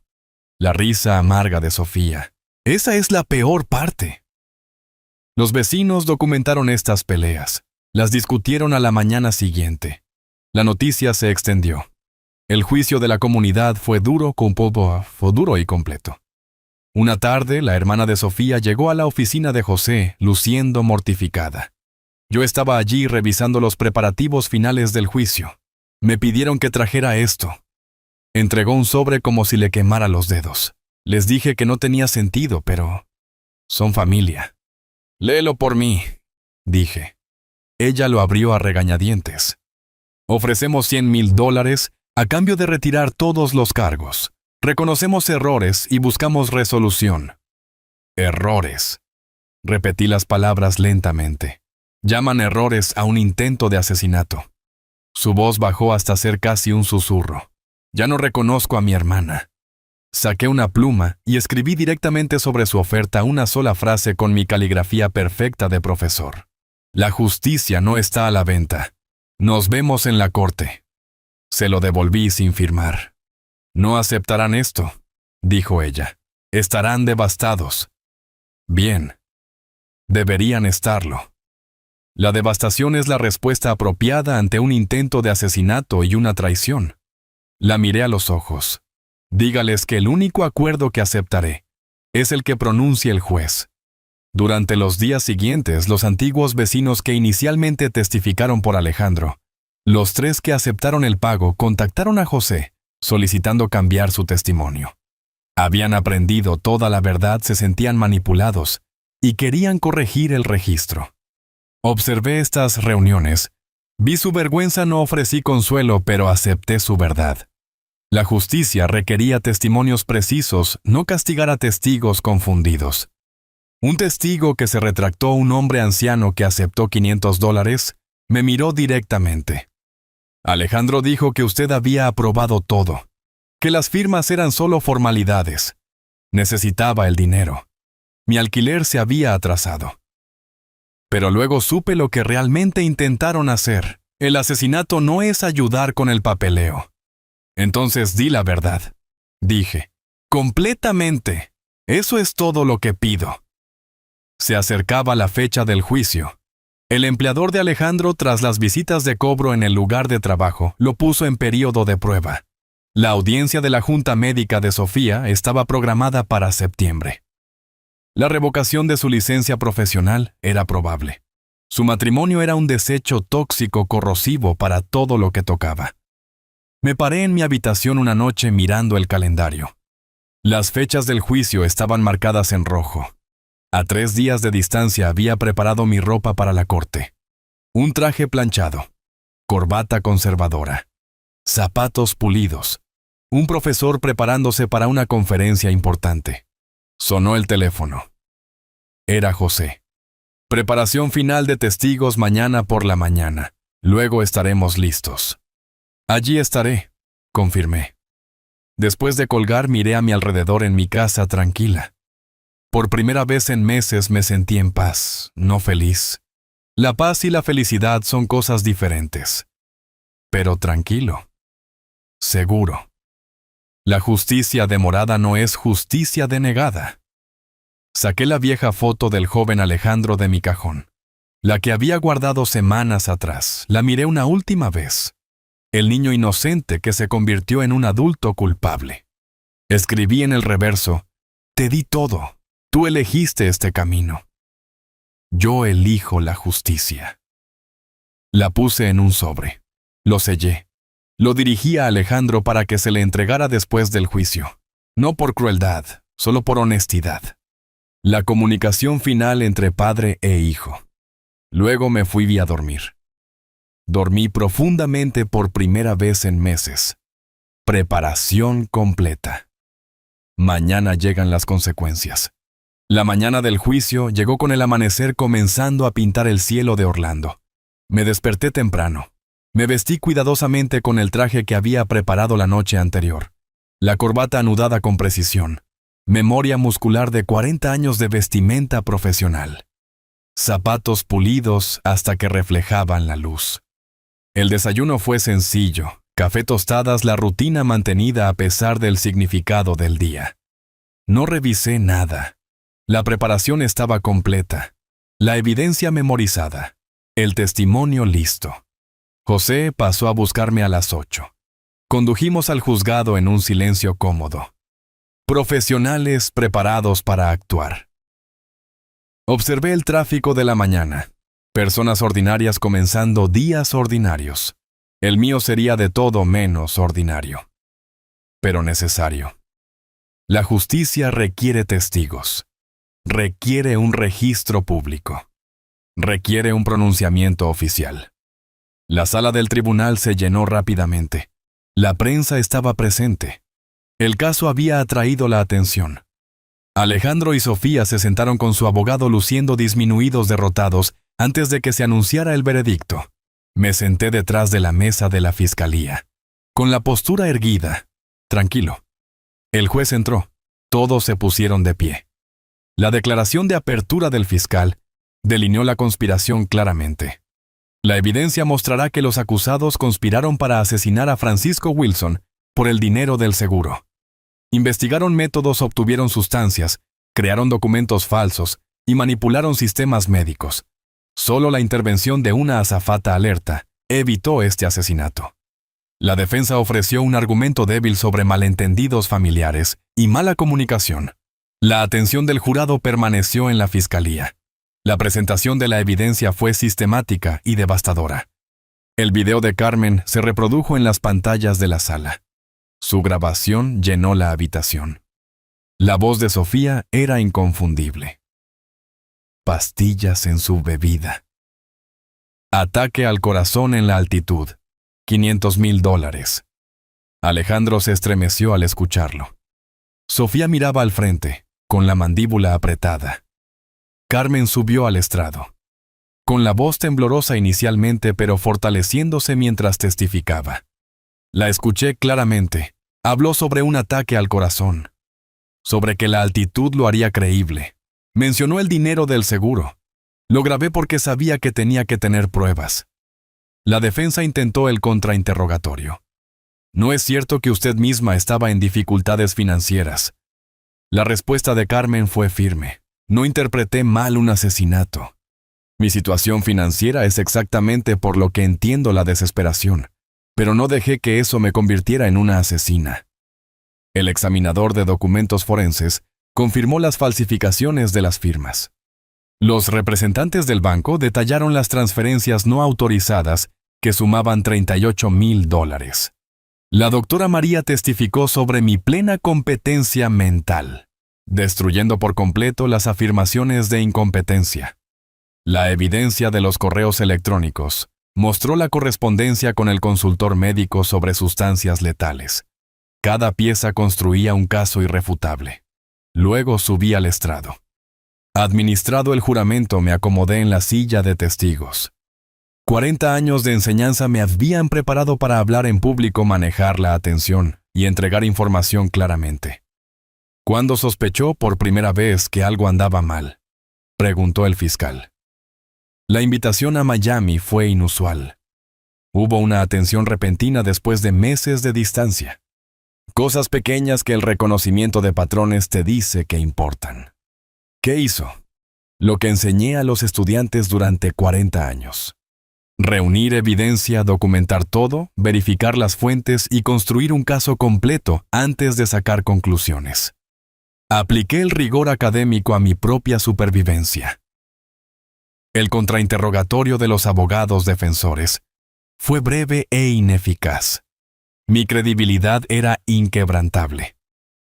La risa amarga de Sofía. «Esa es la peor parte». Los vecinos documentaron estas peleas. Las discutieron a la mañana siguiente. La noticia se extendió. El juicio de la comunidad fue duro y completo. Una tarde, la hermana de Sofía llegó a la oficina de José, luciendo mortificada. Yo estaba allí revisando los preparativos finales del juicio. Me pidieron que trajera esto. Entregó un sobre como si le quemara los dedos. Les dije que no tenía sentido, pero son familia. «Léelo por mí», dije. Ella lo abrió a regañadientes. «Ofrecemos $100,000 a cambio de retirar todos los cargos. Reconocemos errores y buscamos resolución». «Errores». Repetí las palabras lentamente. «Llaman errores a un intento de asesinato». Su voz bajó hasta ser casi un susurro. «Ya no reconozco a mi hermana». Saqué una pluma y escribí directamente sobre su oferta una sola frase con mi caligrafía perfecta de profesor. «La justicia no está a la venta. Nos vemos en la corte». Se lo devolví sin firmar. «No aceptarán esto», dijo ella. «Estarán devastados». Bien. Deberían estarlo. La devastación es la respuesta apropiada ante un intento de asesinato y una traición. La miré a los ojos. «Dígales que el único acuerdo que aceptaré es el que pronuncie el juez». Durante los días siguientes, los antiguos vecinos que inicialmente testificaron por Alejandro, los 3 que aceptaron el pago, contactaron a José, solicitando cambiar su testimonio. Habían aprendido toda la verdad, se sentían manipulados y querían corregir el registro. Observé estas reuniones. Vi su vergüenza, no ofrecí consuelo, pero acepté su verdad. La justicia requería testimonios precisos, no castigar a testigos confundidos. Un testigo que se retractó, un hombre anciano que aceptó $500, me miró directamente. «Alejandro dijo que usted había aprobado todo, que las firmas eran solo formalidades. Necesitaba el dinero. Mi alquiler se había atrasado. Pero luego supe lo que realmente intentaron hacer. El asesinato no es ayudar con el papeleo. Entonces di la verdad», dije. «Completamente. Eso es todo lo que pido». Se acercaba la fecha del juicio. El empleador de Alejandro, tras las visitas de cobro en el lugar de trabajo, lo puso en período de prueba. La audiencia de la Junta Médica de Sofía estaba programada para septiembre. La revocación de su licencia profesional era probable. Su matrimonio era un desecho tóxico corrosivo para todo lo que tocaba. Me paré en mi habitación una noche mirando el calendario. Las fechas del juicio estaban marcadas en rojo. A 3 días de distancia había preparado mi ropa para la corte. Un traje planchado, corbata conservadora, zapatos pulidos, un profesor preparándose para una conferencia importante. Sonó el teléfono. Era José. «Preparación final de testigos mañana por la mañana. Luego estaremos listos». «Allí estaré», confirmé. Después de colgar, miré a mi alrededor en mi casa tranquila. Por primera vez en meses me sentí en paz, no feliz. La paz y la felicidad son cosas diferentes. Pero tranquilo. Seguro. La justicia demorada no es justicia denegada. Saqué la vieja foto del joven Alejandro de mi cajón. La que había guardado semanas atrás. La miré una última vez. El niño inocente que se convirtió en un adulto culpable. Escribí en el reverso: «Te di todo. Tú elegiste este camino. Yo elijo la justicia». La puse en un sobre. Lo sellé. Lo dirigí a Alejandro para que se le entregara después del juicio. No por crueldad, solo por honestidad. La comunicación final entre padre e hijo. Luego me fui a dormir. Dormí profundamente por primera vez en meses. Preparación completa. Mañana llegan las consecuencias. La mañana del juicio llegó con el amanecer comenzando a pintar el cielo de Orlando. Me desperté temprano. Me vestí cuidadosamente con el traje que había preparado la noche anterior. La corbata anudada con precisión. Memoria muscular de 40 años de vestimenta profesional. Zapatos pulidos hasta que reflejaban la luz. El desayuno fue sencillo. Café, tostadas, la rutina mantenida a pesar del significado del día. No revisé nada. La preparación estaba completa. La evidencia memorizada. El testimonio listo. José pasó a buscarme a las 8. Condujimos al juzgado en un silencio cómodo. Profesionales preparados para actuar. Observé el tráfico de la mañana. Personas ordinarias comenzando días ordinarios. El mío sería de todo menos ordinario. Pero necesario. La justicia requiere testigos. Requiere un registro público. Requiere un pronunciamiento oficial. La sala del tribunal se llenó rápidamente. La prensa estaba presente. El caso había atraído la atención. Alejandro y Sofía se sentaron con su abogado luciendo disminuidos, derrotados, antes de que se anunciara el veredicto. Me senté detrás de la mesa de la fiscalía, con la postura erguida, tranquilo. El juez entró. Todos se pusieron de pie. La declaración de apertura del fiscal delineó la conspiración claramente. La evidencia mostrará que los acusados conspiraron para asesinar a Francisco Wilson por el dinero del seguro. Investigaron métodos, obtuvieron sustancias, crearon documentos falsos y manipularon sistemas médicos. Solo la intervención de una azafata alerta evitó este asesinato. La defensa ofreció un argumento débil sobre malentendidos familiares y mala comunicación. La atención del jurado permaneció en la fiscalía. La presentación de la evidencia fue sistemática y devastadora. El video de Carmen se reprodujo en las pantallas de la sala. Su grabación llenó la habitación. La voz de Sofía era inconfundible. Pastillas en su bebida. Ataque al corazón en la altitud. $500,000. Alejandro se estremeció al escucharlo. Sofía miraba al frente, con la mandíbula apretada. Carmen subió al estrado. Con la voz temblorosa inicialmente, pero fortaleciéndose mientras testificaba. La escuché claramente. Habló sobre un ataque al corazón. Sobre que la altitud lo haría creíble. Mencionó el dinero del seguro. Lo grabé porque sabía que tenía que tener pruebas. La defensa intentó el contrainterrogatorio. ¿No es cierto que usted misma estaba en dificultades financieras? La respuesta de Carmen fue firme. No interpreté mal un asesinato. Mi situación financiera es exactamente por lo que entiendo la desesperación, pero no dejé que eso me convirtiera en una asesina. El examinador de documentos forenses confirmó las falsificaciones de las firmas. Los representantes del banco detallaron las transferencias no autorizadas que sumaban $38,000. La doctora María testificó sobre mi plena competencia mental, destruyendo por completo las afirmaciones de incompetencia. La evidencia de los correos electrónicos mostró la correspondencia con el consultor médico sobre sustancias letales. Cada pieza construía un caso irrefutable. Luego subí al estrado. Administrado el juramento, me acomodé en la silla de testigos. 40 años de enseñanza me habían preparado para hablar en público, manejar la atención y entregar información claramente. ¿Cuándo sospechó por primera vez que algo andaba mal?, preguntó el fiscal. La invitación a Miami fue inusual. Hubo una atención repentina después de meses de distancia. Cosas pequeñas que el reconocimiento de patrones te dice que importan. ¿Qué hizo? Lo que enseñé a los estudiantes durante 40 años. Reunir evidencia, documentar todo, verificar las fuentes y construir un caso completo antes de sacar conclusiones. Apliqué el rigor académico a mi propia supervivencia. El contrainterrogatorio de los abogados defensores fue breve e ineficaz. Mi credibilidad era inquebrantable.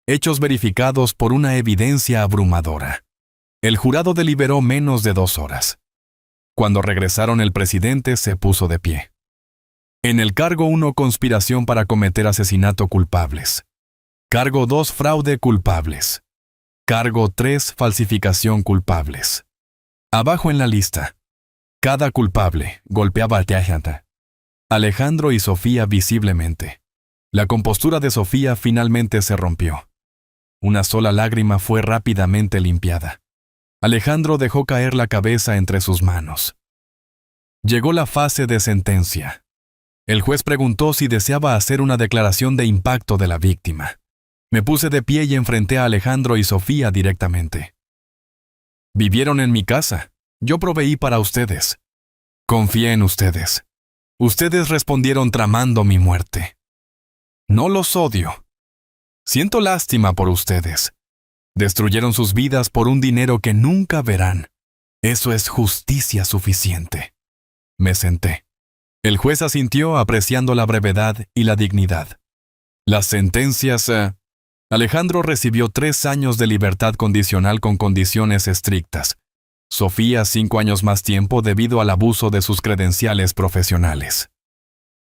Hechos verificados por una evidencia abrumadora. El jurado deliberó menos de 2 horas. Cuando regresaron, el presidente se puso de pie. En el cargo 1, conspiración para cometer asesinato, culpables. Cargo 2, fraude, culpables. Cargo 3, falsificación, culpables. Abajo en la lista. Cada culpable golpeaba a Tejada, Alejandro y Sofía visiblemente. La compostura de Sofía finalmente se rompió. Una sola lágrima fue rápidamente limpiada. Alejandro dejó caer la cabeza entre sus manos. Llegó la fase de sentencia. El juez preguntó si deseaba hacer una declaración de impacto de la víctima. Me puse de pie y enfrenté a Alejandro y Sofía directamente. Vivieron en mi casa. Yo proveí para ustedes. Confié en ustedes. Ustedes respondieron tramando mi muerte. No los odio. Siento lástima por ustedes. Destruyeron sus vidas por un dinero que nunca verán. Eso es justicia suficiente. Me senté. El juez asintió, apreciando la brevedad y la dignidad. Las sentencias... Alejandro recibió 3 años de libertad condicional con condiciones estrictas. Sofía 5 años más tiempo debido al abuso de sus credenciales profesionales.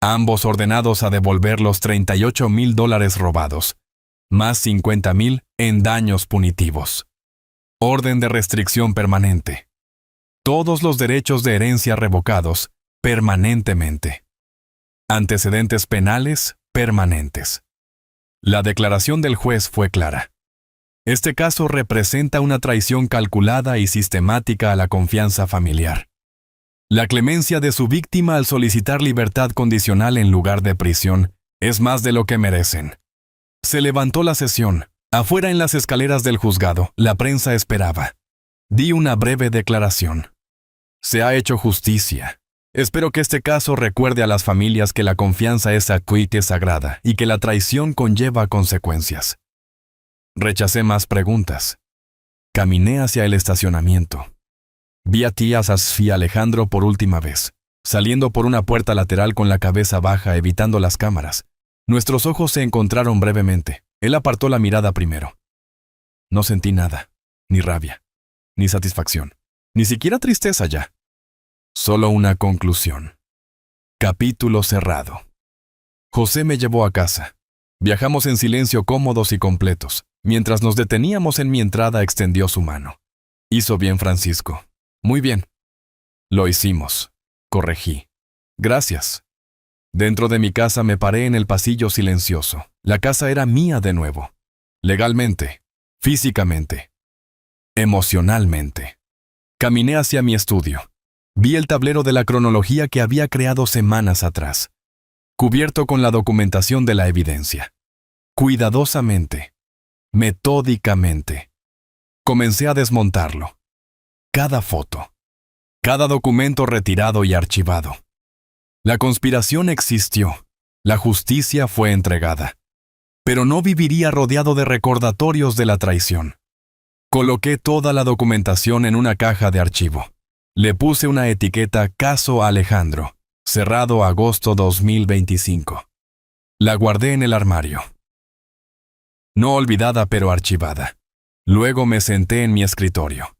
Ambos ordenados a devolver los $38,000 robados, más $50,000 en daños punitivos. Orden de restricción permanente. Todos los derechos de herencia revocados permanentemente. Antecedentes penales permanentes. La declaración del juez fue clara. Este caso representa una traición calculada y sistemática a la confianza familiar. La clemencia de su víctima al solicitar libertad condicional en lugar de prisión es más de lo que merecen. Se levantó la sesión. Afuera en las escaleras del juzgado, la prensa esperaba. Di una breve declaración. Se ha hecho justicia. Espero que este caso recuerde a las familias que la confianza es acuite sagrada y que la traición conlleva consecuencias. Rechacé más preguntas. Caminé hacia el estacionamiento. Vi a tía Sasfi Alejandro por última vez, saliendo por una puerta lateral con la cabeza baja, evitando las cámaras. Nuestros ojos se encontraron brevemente. Él apartó la mirada primero. No sentí nada, ni rabia, ni satisfacción, ni siquiera tristeza ya. Solo una conclusión. Capítulo cerrado. José me llevó a casa. Viajamos en silencio, cómodos y completos. Mientras nos deteníamos en mi entrada, extendió su mano. Hizo bien, Francisco. Muy bien. Lo hicimos. Corregí. Gracias. Dentro de mi casa me paré en el pasillo silencioso. La casa era mía de nuevo. Legalmente, físicamente, emocionalmente. Caminé hacia mi estudio. Vi el tablero de la cronología que había creado semanas atrás, cubierto con la documentación de la evidencia. Cuidadosamente, metódicamente, comencé a desmontarlo. Cada foto, cada documento retirado y archivado. La conspiración existió, la justicia fue entregada, pero no viviría rodeado de recordatorios de la traición. Coloqué toda la documentación en una caja de archivo. Le puse una etiqueta Caso Alejandro, cerrado agosto 2025. La guardé en el armario. No olvidada pero archivada. Luego me senté en mi escritorio.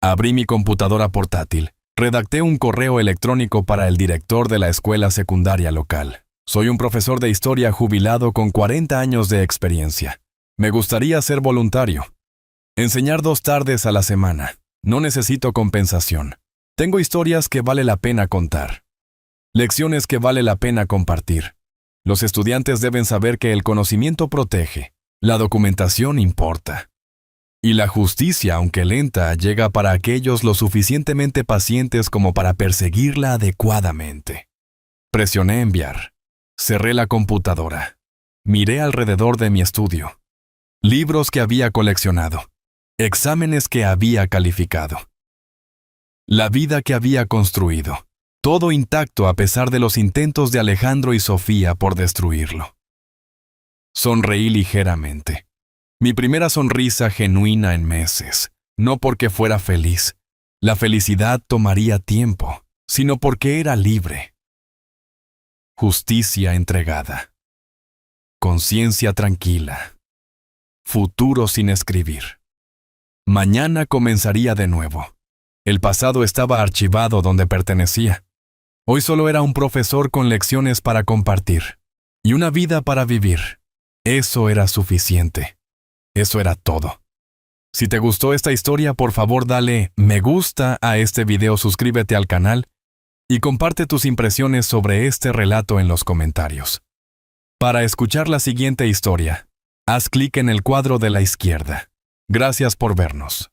Abrí mi computadora portátil. Redacté un correo electrónico para el director de la escuela secundaria local. Soy un profesor de historia jubilado con 40 años de experiencia. Me gustaría ser voluntario. Enseñar 2 tardes a la semana. No necesito compensación. Tengo historias que vale la pena contar. Lecciones que vale la pena compartir. Los estudiantes deben saber que el conocimiento protege. La documentación importa. Y la justicia, aunque lenta, llega para aquellos lo suficientemente pacientes como para perseguirla adecuadamente. Presioné enviar. Cerré la computadora. Miré alrededor de mi estudio. Libros que había coleccionado. Exámenes que había calificado. La vida que había construido. Todo intacto a pesar de los intentos de Alejandro y Sofía por destruirlo. Sonreí ligeramente. Mi primera sonrisa genuina en meses. No porque fuera feliz. La felicidad tomaría tiempo, sino porque era libre. Justicia entregada. Conciencia tranquila. Futuro sin escribir. Mañana comenzaría de nuevo. El pasado estaba archivado donde pertenecía. Hoy solo era un profesor con lecciones para compartir y una vida para vivir. Eso era suficiente. Eso era todo. Si te gustó esta historia, por favor dale me gusta a este video, suscríbete al canal y comparte tus impresiones sobre este relato en los comentarios. Para escuchar la siguiente historia, haz clic en el cuadro de la izquierda. Gracias por vernos.